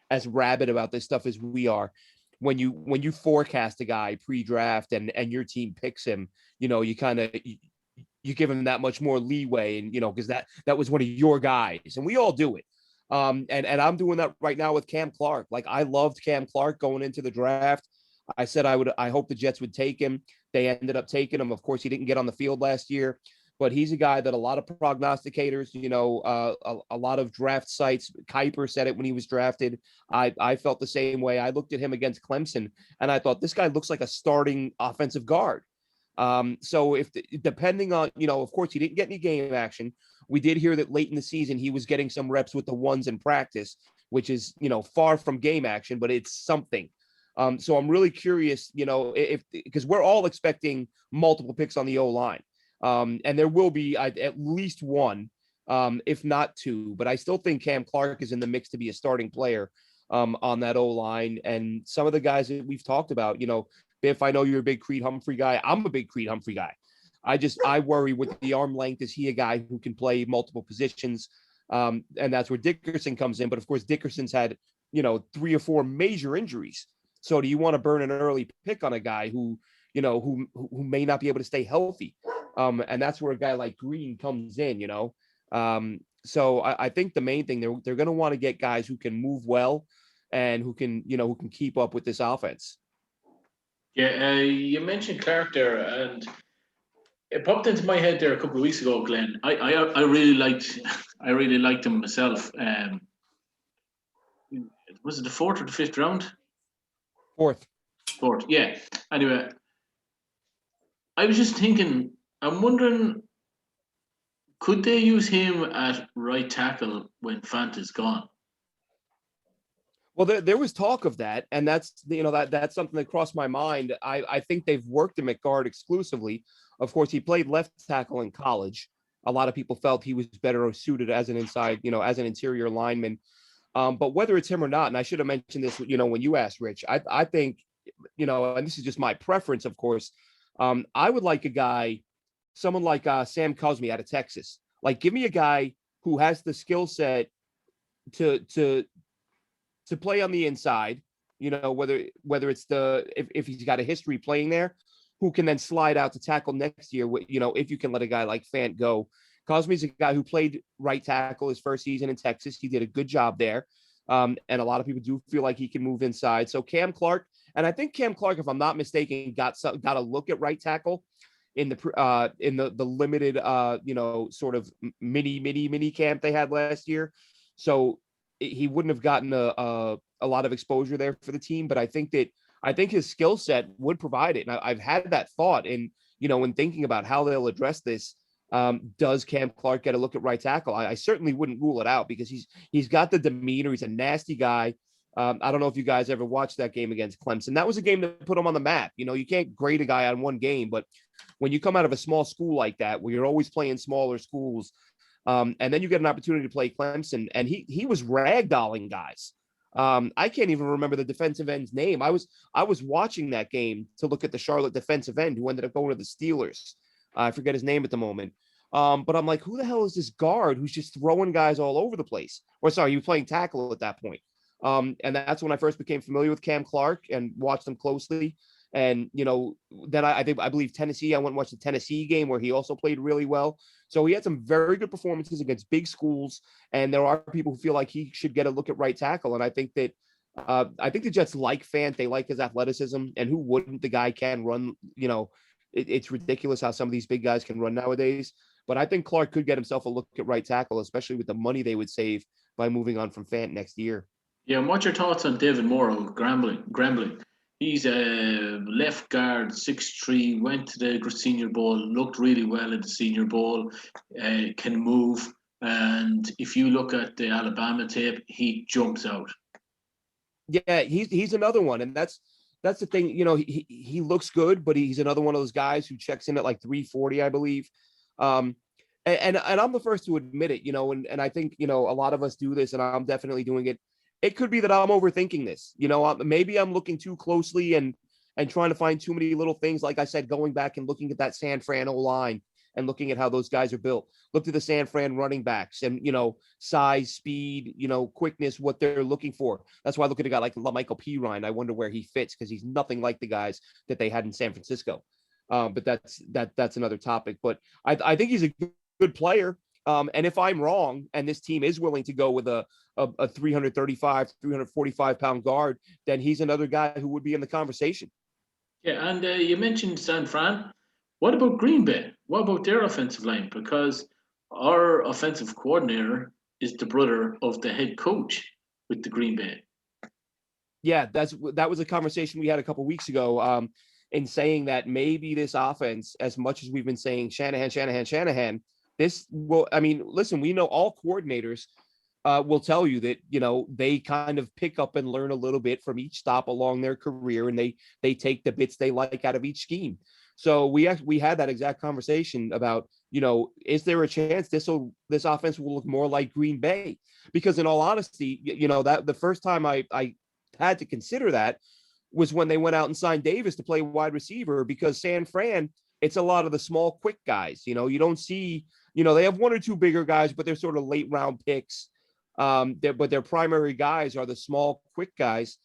as rabid about this stuff as we are, when you forecast a guy pre-draft and your team picks him, you know, you kind of, you give him that much more leeway, and, you know, because that was one of your guys, and we all do it. And I'm doing that right now with Cam Clark. Like, I loved Cam Clark going into the draft. I said I hope the Jets would take him. They ended up taking him. Of course, he didn't get on the field last year, but he's a guy that a lot of prognosticators, you know, a lot of draft sites, Kuiper said it when he was drafted. I felt the same way. I looked at him against Clemson, and I thought, this guy looks like a starting offensive guard. So depending on, you know, of course, he didn't get any game action. We did hear that late in the season, he was getting some reps with the ones in practice, which is, you know, far from game action, but it's something. So I'm really curious, you know, because we're all expecting multiple picks on the O-line. And there will be at least one, if not 2, but I still think Cam Clark is in the mix to be a starting player on that O-line. And some of the guys that we've talked about, you know, Biff, I know you're a big Creed Humphrey guy. I'm a big Creed Humphrey guy. I worry with the arm length. Is he a guy who can play multiple positions? And that's where Dickerson comes in. But of course, Dickerson's had, you know, 3 or 4 major injuries. So do you want to burn an early pick on a guy who, you know, who may not be able to stay healthy? And that's where a guy like Green comes in, you know. So I think the main thing, they're going to want to get guys who can move well and who can keep up with this offense. Yeah, you mentioned Clark there, and it popped into my head there a couple of weeks ago, Glenn. I really liked him myself. Was it the 4th or the 5th round? Fourth, yeah. Anyway, I was just thinking, I'm wondering, could they use him at right tackle when Fant is gone? Well, there was talk of that, and that's, you know, that's something that crossed my mind. I think they've worked him at guard exclusively. Of course, he played left tackle in college. A lot of people felt he was better suited as an inside, you know, as an interior lineman. But whether it's him or not, and I should have mentioned this, you know, when you asked, Rich, I think, you know, and this is just my preference, of course, I would like a guy, someone like Sam Cosmi out of Texas. Like, give me a guy who has the skill set to play on the inside, you know, whether it's if he's got a history playing there, who can then slide out to tackle next year, you know, if you can let a guy like Fant go. Cosmi's a guy who played right tackle his first season in Texas. He did a good job there. And a lot of people do feel like he can move inside. So Cam Clark, and I think Cam Clark, if I'm not mistaken, got a look at right tackle in the limited, you know, sort of mini camp they had last year. So he wouldn't have gotten a lot of exposure there for the team. But I think I think his skill set would provide it. And I've had that thought in, when thinking about how they'll address this. Does Cam Clark get a look at right tackle? I certainly wouldn't rule it out because he's got the demeanor. He's a nasty guy. I don't know if you guys ever watched that game against Clemson. That was a game that put him on the map. You can't grade a guy on one game, but when you come out of a small school like that, where you're always playing smaller schools, and then you get an opportunity to play Clemson, and he was ragdolling guys. I can't even remember the defensive end's name. I was watching that game to look at the Charlotte defensive end who ended up going to the Steelers. I forget his name at the moment. But I'm like, who the hell is this guard who's just throwing guys all over the place? Or sorry, he was playing tackle at that point. And that's when I first became familiar with Cam Clark and watched him closely. And, then I believe Tennessee, I went and watched the Tennessee game where he also played really well. So he had some very good performances against big schools. And there are people who feel like he should get a look at right tackle. And I think that the Jets like Fant. They like his athleticism. And who wouldn't? The guy can run, it's ridiculous how some of these big guys can run nowadays. But I think Clark could get himself a look at right tackle, especially with the money they would save by moving on from Fant next year. Yeah, and what's your thoughts on David Moore Grambling? He's a left guard, 6'3", went to the Senior Bowl, looked really well at the Senior Bowl, can move. And if you look at the Alabama tape, he jumps out. Yeah, he's another one. And that's the thing, he looks good, but he's another one of those guys who checks in at like 340, I believe. And I'm the first to admit it, and I think, a lot of us do this, and I'm definitely doing it. It could be that I'm overthinking this, maybe I'm looking too closely and trying to find too many little things. Like I said, going back and looking at that San Fran O-line and looking at how those guys are built, looked at the San Fran running backs and, size, speed, quickness, what they're looking for. That's why I look at a guy like Michael Pirine. I wonder where he fits because he's nothing like the guys that they had in San Francisco. But that's another topic. But I think he's a good player. And if I'm wrong, and this team is willing to go with a 335, 345 pound guard, then he's another guy who would be in the conversation. Yeah, and you mentioned San Fran. What about Green Bay? What about their offensive line? Because our offensive coordinator is the brother of the head coach with the Green Bay. Yeah, that was a conversation we had a couple of weeks ago. In saying that maybe this offense, as much as we've been saying Shanahan, this will, listen, we know all coordinators will tell you that, they kind of pick up and learn a little bit from each stop along their career, and they take the bits they like out of each scheme. So we had that exact conversation about, is there a chance this offense will look more like Green Bay? Because in all honesty, that the first time I had to consider that was when they went out and signed Davis to play wide receiver, because San Fran, it's a lot of the small, quick guys. You don't see, they have one or two bigger guys, but they're sort of late round picks. But their primary guys are the small, quick guys.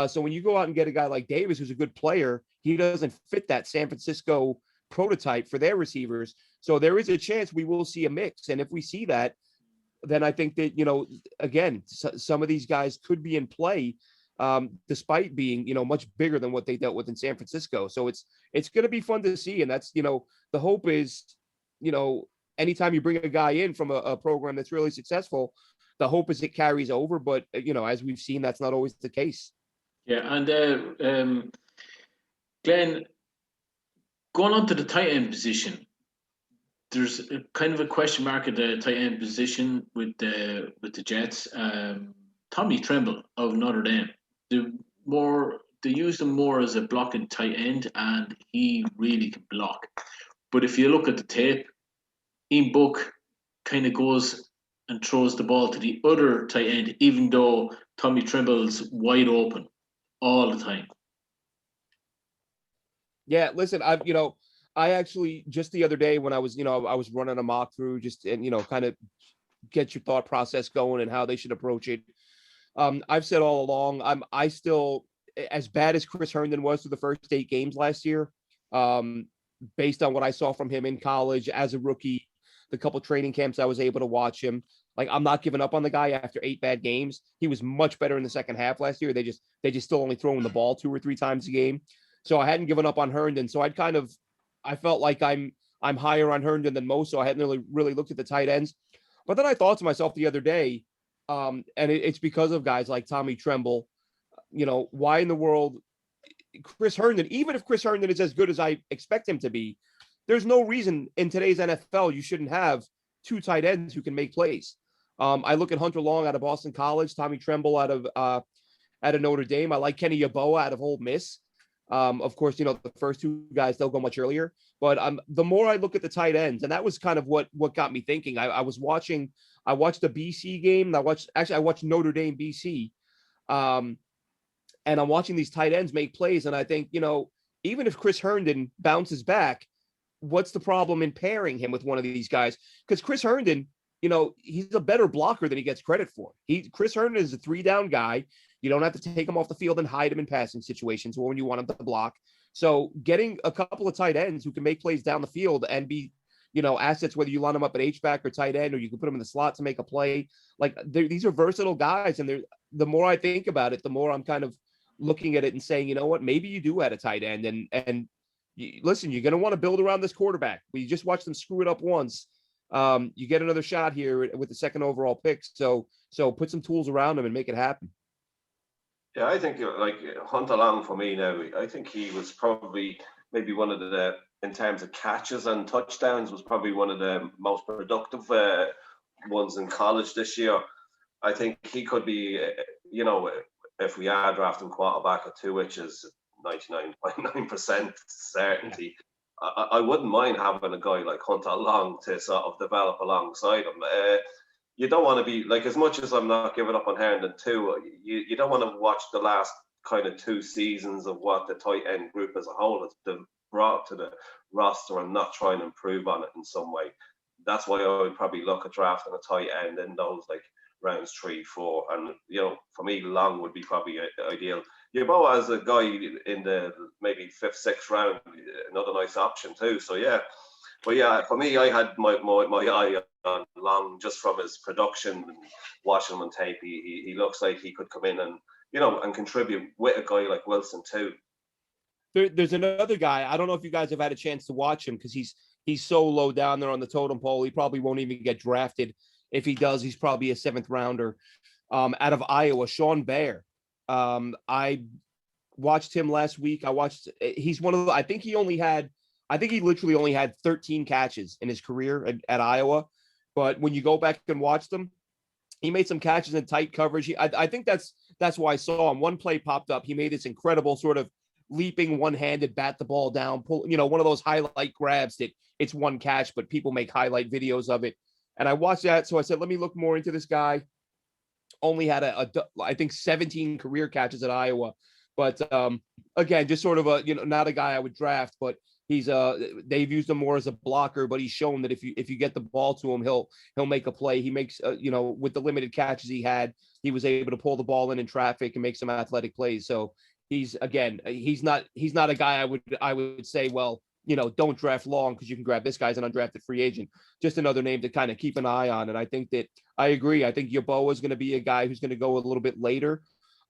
So when you go out and get a guy like Davis, who's a good player, he doesn't fit that San Francisco prototype for their receivers. So there is a chance we will see a mix. And if we see that, then I think that, again, some of these guys could be in play. Despite being, much bigger than what they dealt with in San Francisco. So it's going to be fun to see. And that's, the hope is, anytime you bring a guy in from a program that's really successful, the hope is it carries over. But, as we've seen, that's not always the case. Yeah. And Glenn, going on to the tight end position, there's kind of a question mark at the tight end position with the Jets. Tommy Tremble of Notre Dame. They use him more as a blocking tight end, and he really can block. But if you look at the tape, Ian Book kind of goes and throws the ball to the other tight end, even though Tommy Tremble's wide open all the time. Yeah, listen, I actually just the other day when I was running a mock through just and kind of get your thought process going and how they should approach it. I've said all along, I still, as bad as Chris Herndon was through the first 8 games last year, based on what I saw from him in college as a rookie, the couple training camps I was able to watch him, like I'm not giving up on the guy after 8 bad games. He was much better in the second half last year. They just still only throw him the ball 2 or 3 times a game. So I hadn't given up on Herndon. So I felt like I'm higher on Herndon than most. So I hadn't really looked at the tight ends. But then I thought to myself the other day, and it's because of guys like Tommy Tremble, why in the world Chris Herndon, even if Chris Herndon is as good as I expect him to be, there's no reason in today's NFL you shouldn't have two tight ends who can make plays. I look at Hunter Long out of Boston College, Tommy Tremble out of Notre Dame. I like Kenny Yeboah out of Ole Miss. Of course, the first two guys, they'll go much earlier. But the more I look at the tight ends, and that was kind of what got me thinking. I watched the BC game. I watched Notre Dame BC. And I'm watching these tight ends make plays. And I think, even if Chris Herndon bounces back, what's the problem in pairing him with one of these guys? Because Chris Herndon, he's a better blocker than he gets credit for. Chris Herndon is a 3-down guy. You don't have to take him off the field and hide him in passing situations or when you want him to block. So getting a couple of tight ends who can make plays down the field and be, assets, whether you line them up at H-back or tight end, or you can put them in the slot to make a play. Like these are versatile guys. And the more I think about it, the more I'm kind of looking at it and saying, you know what, maybe you do add a tight end. And listen, you're going to want to build around this quarterback. We just watched them screw it up once. You get another shot here with the second overall pick. So put some tools around him and make it happen. Yeah, I think like Hunter Long for me now, I think he was probably maybe one of the, in terms of catches and touchdowns, was probably one of the most productive ones in college this year. I think he could be, if we are drafting quarterback at 2, which is 99.9% certainty, I wouldn't mind having a guy like Hunter Long to sort of develop alongside him. You don't want to be, like, as much as I'm not giving up on Herndon too, you don't want to watch the last kind of 2 seasons of what the tight end group as a whole has brought to the roster and not try and improve on it in some way. That's why I would probably look at drafting a tight end in those like rounds 3, 4, and for me, Long would be probably ideal. Yeboah as a guy in the maybe 5th, 6th round, another nice option too. So yeah, but yeah, for me, I had my eye on Long just from his production and watching him on tape. He looks like he could come in and and contribute with a guy like Wilson too. There's another guy. I don't know if you guys have had a chance to watch him because he's so low down there on the totem pole. He probably won't even get drafted. If he does, he's probably a 7th rounder. Out of Iowa, Sean Baer. I watched him last week. He's one of the, I think he literally only had 13 catches in his career at Iowa. But when you go back and watch them, he made some catches in tight coverage. I think that's why I saw him. One play popped up. He made this incredible sort of leaping one-handed, bat the ball down, pull, one of those highlight grabs that it's one catch, but people make highlight videos of it. And I watched that. So I said, let me look more into this guy. Only had I think 17 career catches at Iowa. But again, just sort of not a guy I would draft, but they've used him more as a blocker, but he's shown that if you get the ball to him, he'll make a play. He makes, with the limited catches he had, he was able to pull the ball in traffic and make some athletic plays. So he's not a guy I would say, well, don't draft Long because you can grab this guy as an undrafted free agent. Just another name to kind of keep an eye on. And I think that I agree. I think Yeboah is going to be a guy who's going to go a little bit later.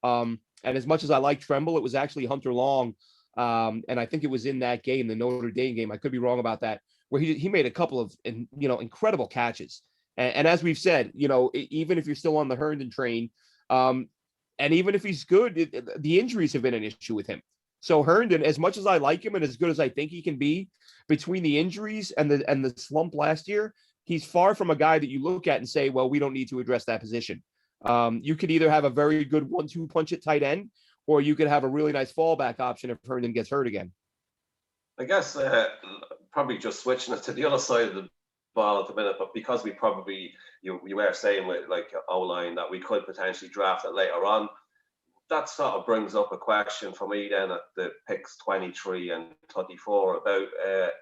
And as much as I like Tremble, it was actually Hunter Long. And I think it was in that game, the Notre Dame game. I could be wrong about that, where he made a couple of, incredible catches. And as we've said, even if you're still on the Herndon train, and even if he's good, the injuries have been an issue with him. So Herndon, as much as I like him and as good as I think he can be, between the injuries and the slump last year, he's far from a guy that you look at and say, well, we don't need to address that position. You could either have a very good 1-2 punch at tight end, or you could have a really nice fallback option if Herndon gets hurt again. I guess probably just switching it to the other side of the ball at the minute, but because we probably, you were saying with like O-line that we could potentially draft it later on, that sort of brings up a question for me then at the picks 23 and 34 about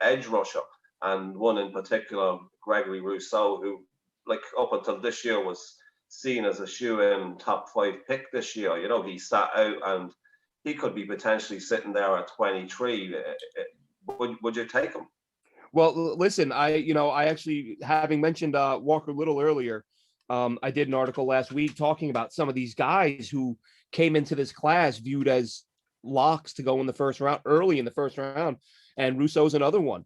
edge rusher, and one in particular, Gregory Rousseau, who like up until this year was seen as a shoe-in top 5 pick this year. He sat out and he could be potentially sitting there at 23. Would you take him? Well, listen, I actually, having mentioned Walker Little earlier, I did an article last week talking about some of these guys who came into this class viewed as locks to go in the first round, early in the first round, and Rousseau's another one.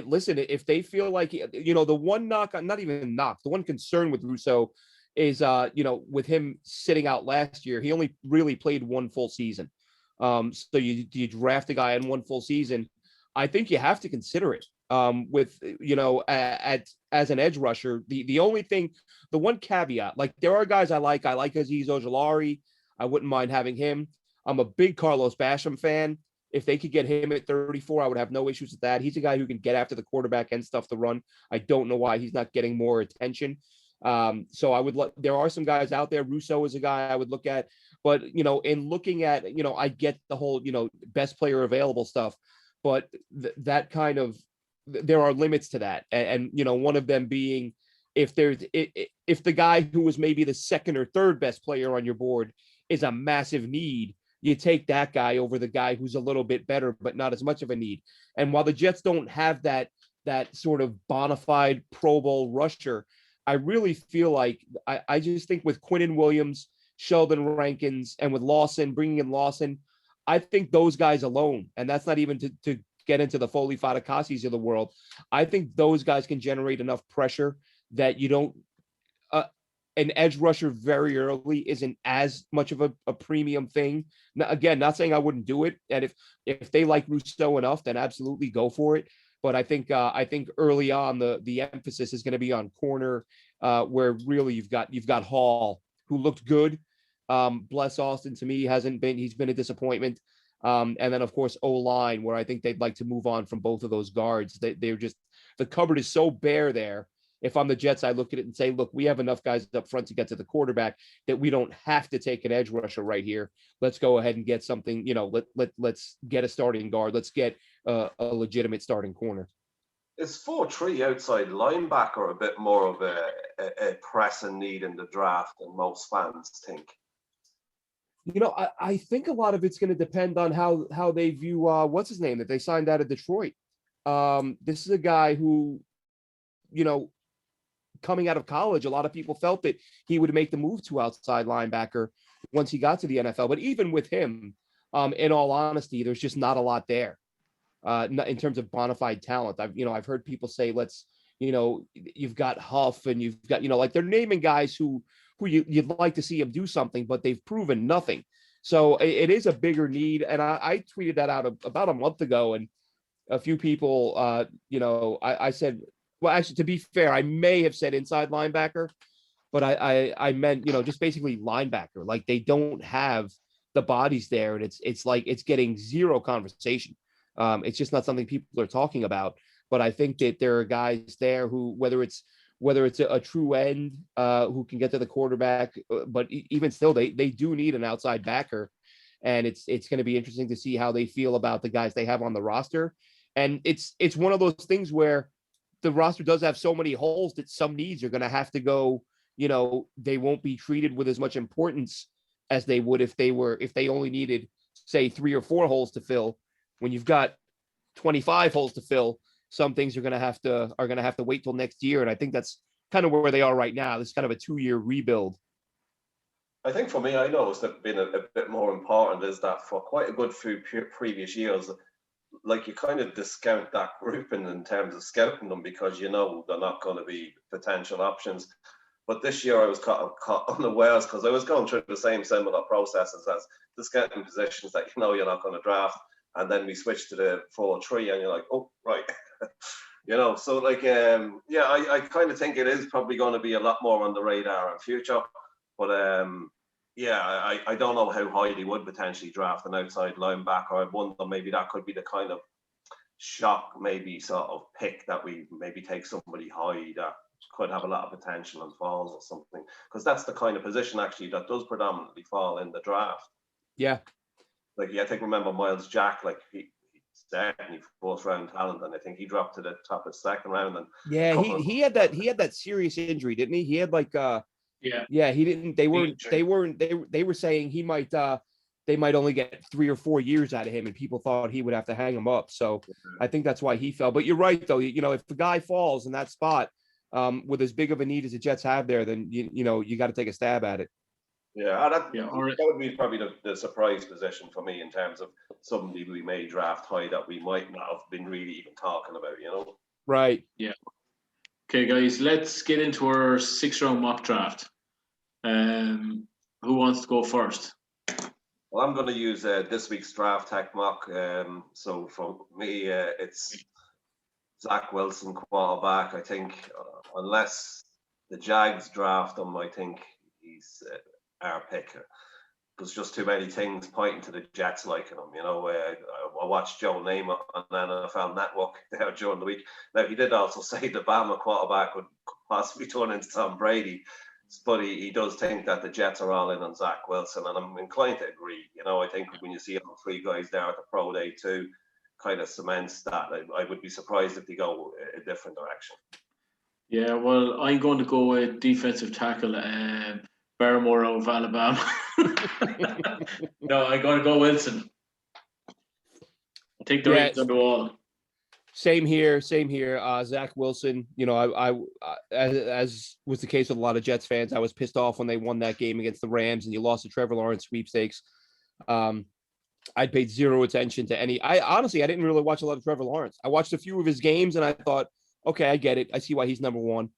Listen, if they feel like, the one knock, not even knock, the one concern with Rousseau is, with him sitting out last year, he only really played one full season. So you draft a guy in one full season. I think you have to consider it. With as an edge rusher, the only thing, the one caveat, like there are guys I like Azeez Ojulari. I wouldn't mind having him. I'm a big Carlos Basham fan. If they could get him at 34, I would have no issues with that. He's a guy who can get after the quarterback and stuff the run. I don't know why he's not getting more attention. So I would there are some guys out there. Russo is a guy I would look at, but in looking at, I get the whole, best player available stuff, but that kind of, there are limits to that. And one of them being, if the guy who was maybe the second or third best player on your board is a massive need, you take that guy over the guy who's a little bit better, but not as much of a need. And while the Jets don't have that sort of bona fide Pro Bowl rusher, I really feel like I just think with Quinnen Williams, Sheldon Rankins, and with Lawson, bringing in Lawson, I think those guys alone, and that's not even to get into the Foley Fadakasis of the world, I think those guys can generate enough pressure that you don't, an edge rusher very early isn't as much of a premium thing. Now, again, not saying I wouldn't do it. And if they like Rousseau enough, then absolutely go for it. But I think early on the emphasis is going to be on corner, where really you've got Hall, who looked good. Bless Austin, to me, he's been a disappointment. And then of course O-line, where I think they'd like to move on from both of those guards. They're just, the cupboard is so bare there. If I'm the Jets, I look at it and say, look, we have enough guys up front to get to the quarterback that we don't have to take an edge rusher right here. Let's go ahead and get something, let's get a starting guard. Let's get a legitimate starting corner. Is 4-3 outside linebacker a bit more of a pressing need in the draft than most fans think? I think a lot of it's going to depend on how they view what's his name that they signed out of Detroit. This is a guy who, coming out of college, a lot of people felt that he would make the move to outside linebacker once he got to the NFL. But even with him, in all honesty, there's just not a lot there in terms of bona fide talent. I've heard people say, you've got Huff and you've got, like they're naming guys who you'd like to see him do something, but they've proven nothing. So it is a bigger need. And I tweeted that out about a month ago, and a few people, I said, well, actually, to be fair, I may have said inside linebacker, but I meant, just basically linebacker. Like they don't have the bodies there, and it's like it's getting zero conversation. It's just not something people are talking about. But I think that there are guys there who, whether it's a true end who can get to the quarterback, but even still, they do need an outside backer, and it's going to be interesting to see how they feel about the guys they have on the roster. And it's one of those things where the roster does have so many holes that some needs are going to have to go, they won't be treated with as much importance as they would if they only needed, say, 3 or 4 holes to fill. When you've got 25 holes to fill, some things are going to have to wait till next year. And I think that's kind of where they are right now. This is kind of a 2-year rebuild. I think for me, I noticed that been a bit more important is that for quite a good few previous years, like you kind of discount that group in terms of scouting them because they're not going to be potential options. But this year I was caught unawares because I was going through the same similar processes as the scouting positions that you're not going to draft, and then we switched to the 4-3 and you're like, oh right. So like I kind of think it is probably going to be a lot more on the radar in future, but I don't know how high they would potentially draft an outside linebacker. I wonder maybe that could be the kind of shock, maybe sort of pick that we maybe take somebody high that could have a lot of potential and falls or something, because that's the kind of position actually that does predominantly fall in the draft. Yeah. Like I think remember Miles Jack, like he's certainly 4th round talent, and I think he dropped to the top of the 2nd round. And he had that serious injury, didn't he? He had like he didn't. They were saying he might. They might only get 3 or 4 years out of him, and people thought he would have to hang him up. So I think that's why he fell. But you're right, though. If the guy falls in that spot with as big of a need as the Jets have there, then you got to take a stab at it. Yeah, that would be probably the surprise position for me in terms of somebody we may draft high that we might not have been really even talking about. Right. Yeah. Okay, guys, let's get into our 6th round mock draft. Who wants to go first? Well, I'm going to use this week's draft tech mock. So for me, it's Zach Wilson, quarterback. I think unless the Jags draft him, I think he's our pick. There's just too many things pointing to the Jets liking him. I watched Joe Namath on NFL Network there during the week. Now, he did also say the Bama quarterback would possibly turn into Tom Brady, but he does think that the Jets are all in on Zach Wilson, and I'm inclined to agree. I think when you see all three guys there at the Pro Day too, kind of cements that. I would be surprised if they go a different direction. Yeah, well, I'm going to go with defensive tackle Barrymore of Alabama. No, I'm going to go Wilson. I think the rating's on the wall. Same here. Zach Wilson, I as was the case with a lot of Jets fans, I was pissed off when they won that game against the Rams and you lost to Trevor Lawrence sweepstakes. I paid zero attention to any. I didn't really watch a lot of Trevor Lawrence. I watched a few of his games and I thought, okay, I get it. I see why he's number one.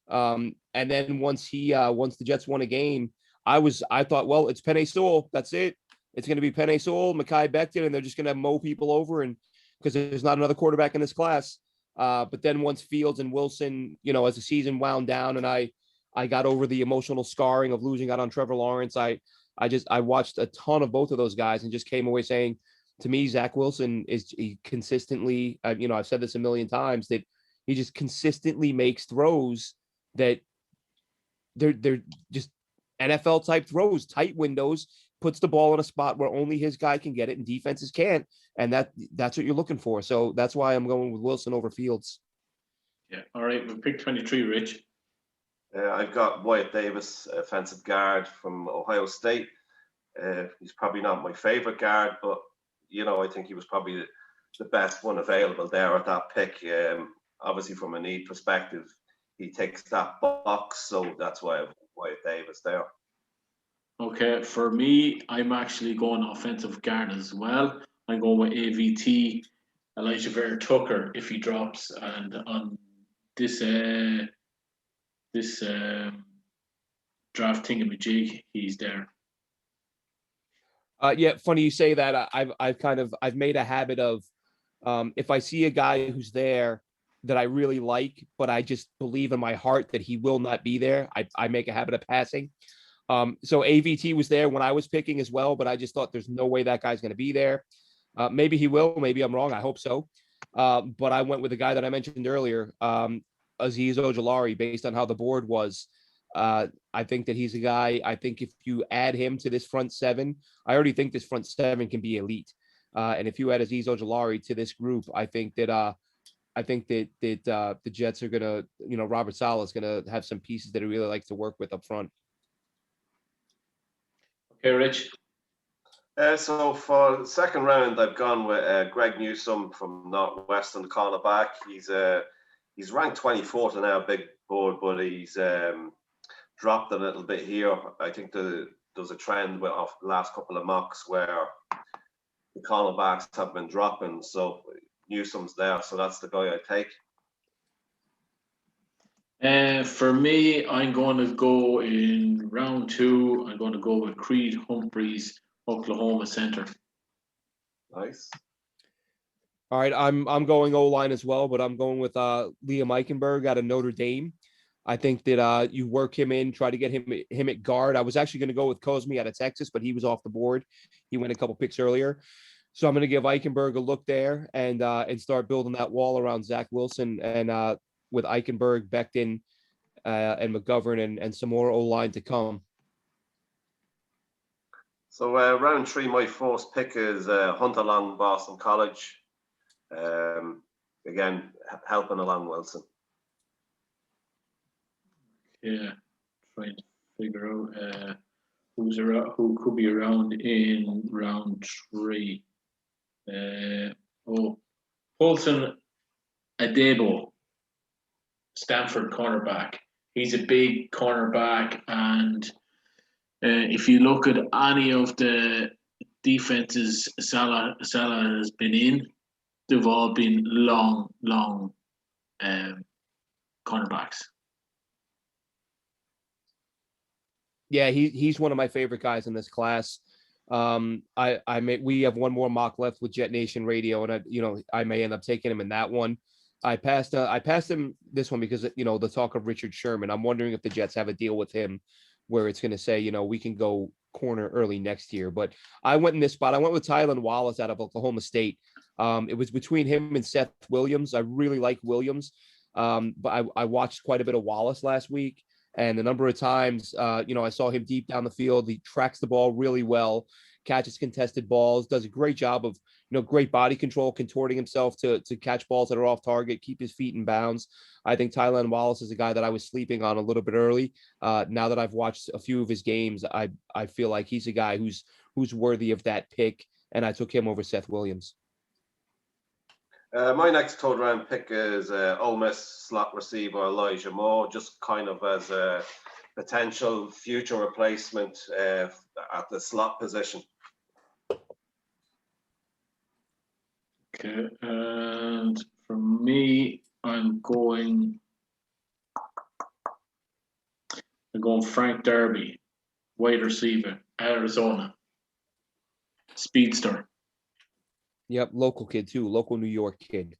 And then once the Jets won a game, I thought, well, it's Penei Sewell. That's it. It's going to be Penei Sewell, Mekhi Becton, and they're just going to mow people over, and because there's not another quarterback in this class. But then once Fields and Wilson, as the season wound down, and I got over the emotional scarring of losing out on Trevor Lawrence, I watched a ton of both of those guys and just came away saying, to me, Zach Wilson he consistently, I've said this a million times, that he just consistently makes throws that they're just NFL type throws, tight windows, puts the ball in a spot where only his guy can get it and defenses can't. And that's what you're looking for. So that's why I'm going with Wilson over Fields. Yeah. All right. We'll pick 23, Rich. I've got Wyatt Davis, offensive guard from Ohio State. He's probably not my favorite guard, but, I think he was probably the best one available there at that pick. Obviously, from a need perspective, he takes that box. So that's why I have Wyatt Davis there. Okay, for me, I'm actually going offensive guard as well. I'm going with AVT, Elijah Vera Tucker, if he drops, and on this draft thingamajig, he's there. Yeah, funny you say that. I've made a habit of if I see a guy who's there that I really like, but I just believe in my heart that he will not be there, I make a habit of passing. So AVT was there when I was picking as well, but I just thought there's no way that guy's going to be there. Maybe he will. Maybe I'm wrong. I hope so. But I went with the guy that I mentioned earlier, Azeez Ojulari, based on how the board was. I think that he's a guy. I think if you add him to this front seven, I already think this front seven can be elite. And if you add Azeez Ojulari to this group, I think that the Jets are going to, Robert Saleh is going to have some pieces that he really likes to work with up front. Okay, Rich. So for the second round, I've gone with Greg Newsom from Northwestern, cornerback. He's ranked 24th on our big board, but he's dropped a little bit here. I think there's a trend with the last couple of mocks where the cornerbacks have been dropping. So Newsom's there, so that's the guy I take. For me, I'm going to go in round 2. I'm going to go with Creed Humphreys, Oklahoma center. Nice. All right, I'm going O-line as well, but I'm going with Liam Eichenberg out of Notre Dame. I think that you work him in, try to get him at guard. I was actually going to go with Cosme out of Texas, but he was off the board. He went a couple picks earlier. So I'm going to give Eichenberg a look there and start building that wall around Zach Wilson and with Eichenberg, Becton, and McGovern and some more O-line to come. So round 3, my first pick is Hunter Long, Boston College. Again, helping along Wilson. Yeah, trying to figure out who could be around in round 3. Paulson Adebo, Stanford cornerback. He's a big cornerback, and if you look at any of the defenses Salah has been in, they've all been long cornerbacks. Yeah, he's one of my favorite guys in this class. We have one more mock left with Jet Nation Radio, and I may end up taking him in that one. I passed him this one because the talk of Richard Sherman. I'm wondering if the Jets have a deal with him where it's going to say we can go corner early next year. But I went in this spot. I went with Tylan Wallace out of Oklahoma State. It was between him and Seth Williams. I really like Williams, but I watched quite a bit of Wallace last week. And the number of times, I saw him deep down the field. He tracks the ball really well, catches contested balls, does a great job of, great body control, contorting himself to catch balls that are off target, keep his feet in bounds. I think Tylan Wallace is a guy that I was sleeping on a little bit early. Now that I've watched a few of his games, I feel like he's a guy who's worthy of that pick, and I took him over Seth Williams. My next third round pick is Ole Miss slot receiver Elijah Moore, just kind of as a potential future replacement at the slot position. Okay, and for me, I'm going Frank Darby, wide receiver, Arizona, speedster. Yep, local kid too, local New York kid.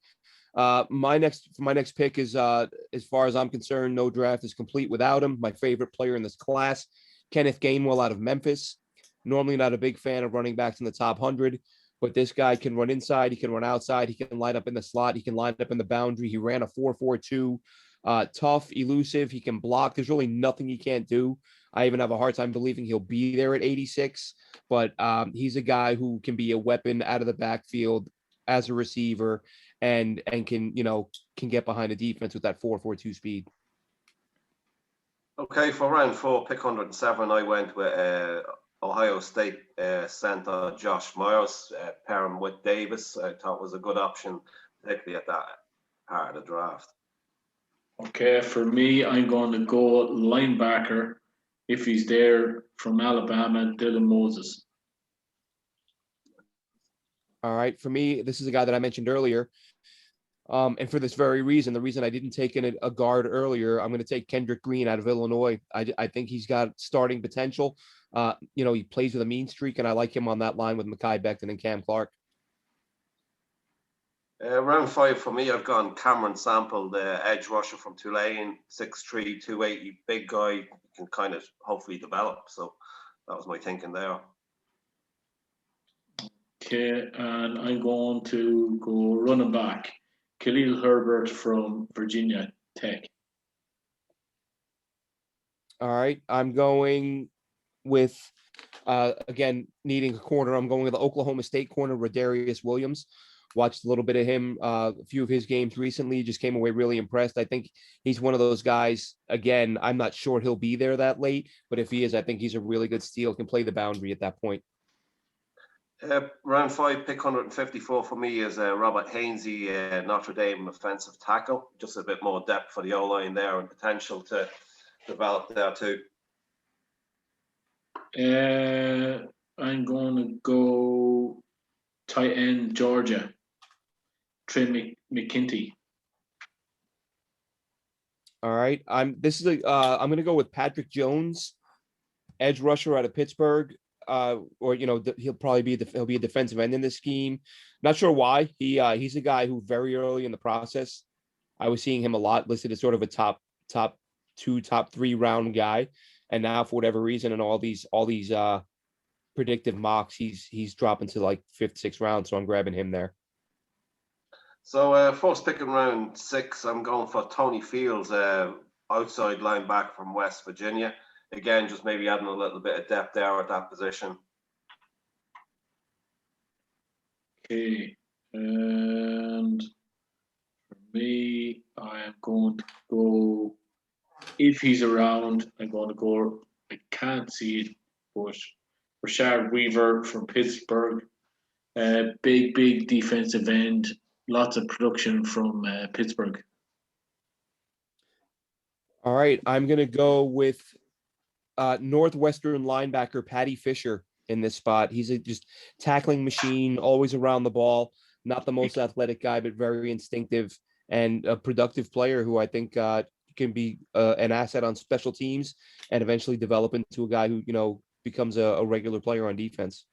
My next pick is, as far as I'm concerned, no draft is complete without him. My favorite player in this class, Kenneth Gainwell out of Memphis. Normally not a big fan of running backs in the top 100, but this guy can run inside, he can run outside, he can line up in the slot, he can line up in the boundary. He ran a 4.42, tough, elusive, he can block. There's really nothing he can't do. I even have a hard time believing he'll be there at 86, but he's a guy who can be a weapon out of the backfield as a receiver and can get behind the defense with that 4.42 speed. Okay, for round 4, pick 107, I went with Ohio State center Josh Myers, pair him with Davis. I thought was a good option, particularly at that part of the draft. Okay, for me, I'm going to go linebacker, if he's there, from Alabama, Dylan Moses. All right, for me, this is a guy that I mentioned earlier. And for this very reason, the reason I didn't take in a guard earlier, I'm going to take Kendrick Green out of Illinois. I think he's got starting potential. He plays with a mean streak, and I like him on that line with Mekhi Becton and Cam Clark. Round 5 for me, I've gone Cameron Sample, the edge rusher from Tulane, 6'3", 280, big guy, can kind of hopefully develop. So that was my thinking there. Okay, and I'm going to go running back, Khalil Herbert from Virginia Tech. All right, I'm going with, again, needing a corner. I'm going with the Oklahoma State corner, Rodarius Williams. Watched a little bit of him, a few of his games recently, just came away really impressed. I think he's one of those guys, again, I'm not sure he'll be there that late, but if he is, I think he's a really good steal, can play the boundary at that point. Round 5, pick 154 for me is Robert Hainesy, Notre Dame offensive tackle. Just a bit more depth for the O-line there and potential to develop there too. I'm going to go tight end, Georgia, Trey McKinty. All right, I'm going to go with Patrick Jones, edge rusher out of Pittsburgh. He'll probably be he'll be a defensive end in this scheme. Not sure why. He's a guy who very early in the process, I was seeing him a lot listed as sort of a top 2, top 3 round guy, and now for whatever reason, in all these predictive mocks, he's dropping to like 5th, 6th round. So I'm grabbing him there. So first pick in round 6, I'm going for Tony Fields, outside linebacker from West Virginia. Again, just maybe adding a little bit of depth there at that position. Okay, and for me, I am going to go, if he's around, I'm going to go, I can't see it, but Rashard Weaver from Pittsburgh, big defensive end, lots of production from Pittsburgh. All right, I'm going to go with Northwestern linebacker Patty Fisher in this spot. He's a just tackling machine, always around the ball, not the most athletic guy, but very instinctive and a productive player who I think can be an asset on special teams and eventually develop into a guy who, becomes a regular player on defense.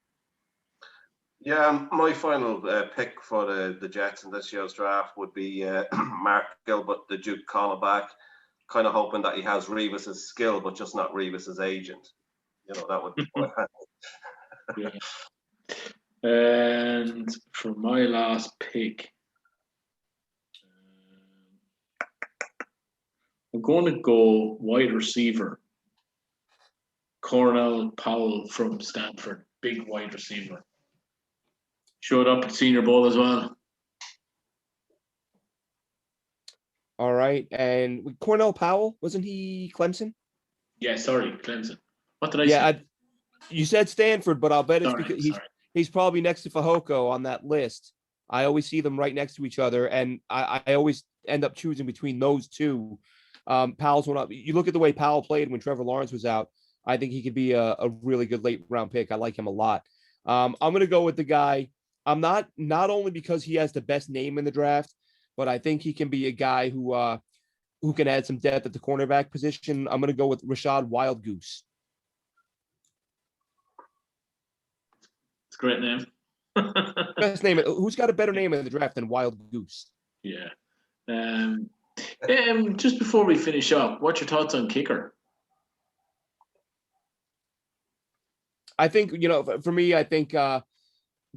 Yeah, my final pick for the Jets in this year's draft would be Mark Gilbert, the Duke cornerback. Kind of hoping that he has Revis's skill, but just not Revis's agent. That would be Yeah. And for my last pick, I'm going to go wide receiver. Cornell Powell from Stanford, big wide receiver. Showed up at Senior Bowl as well. All right. And Cornell Powell, wasn't he Clemson? Yeah, sorry, Clemson. What did I say? You said Stanford, but I'll bet it's Sorry, because he's probably next to Fehoko on that list. I always see them right next to each other, and I always end up choosing between those two. Powell's one up. You look at the way Powell played when Trevor Lawrence was out. I think he could be a really good late round pick. I like him a lot. I'm going to go with the guy. I'm not only because he has the best name in the draft, but I think he can be a guy who can add some depth at the cornerback position. I'm going to go with Rashad Wildgoose. It's a great name. Best name. Who's got a better name in the draft than Wild Goose? Yeah. Just before we finish up, what's your thoughts on kicker? I think, for me, I think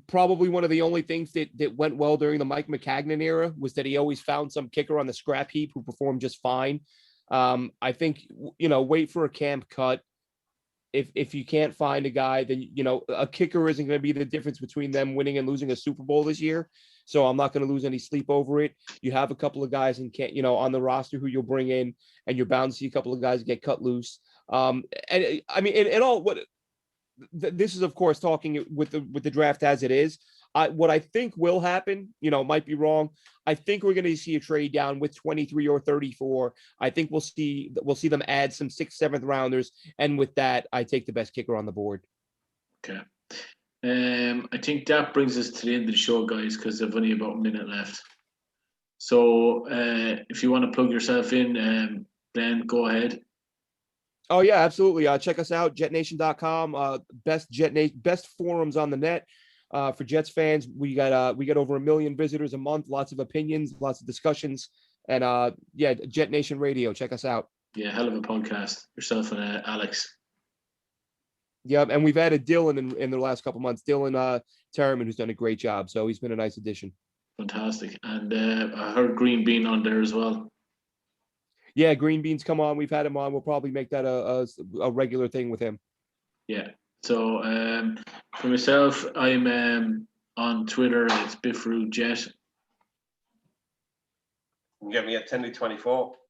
probably one of the only things that went well during the Mike McCagnon era was that he always found some kicker on the scrap heap who performed just fine. I think, wait for a camp cut. If you can't find a guy, then, a kicker isn't going to be the difference between them winning and losing a Super Bowl this year. So I'm not going to lose any sleep over it. You have a couple of guys on the roster who you'll bring in, and you're bound to see a couple of guys get cut loose. And I mean, and all what this is, of course, talking with the draft as it is. What I think will happen, might be wrong. I think we're going to see a trade down with 23 or 34. I think we'll see them add some 6th, 7th rounders, and with that, I take the best kicker on the board. Okay. I think that brings us to the end of the show, guys, because I've only about a minute left. So if you want to plug yourself in, then go ahead. Oh yeah, absolutely. Check us out, jetnation.com. Best forums on the net. For Jets fans, we got over 1 million visitors a month, lots of opinions, lots of discussions, and Jet Nation Radio. Check us out. Yeah, hell of a podcast. Yourself and Alex. Yeah, and we've added Dylan in the last couple months. Dylan Terriman, who's done a great job, so he's been a nice addition. Fantastic, and I heard Green Bean on there as well. Yeah, Green Bean's come on. We've had him on. We'll probably make that a regular thing with him. Yeah. So for myself, I'm on Twitter. It's BiffRudeJet. You can get me at 10-24.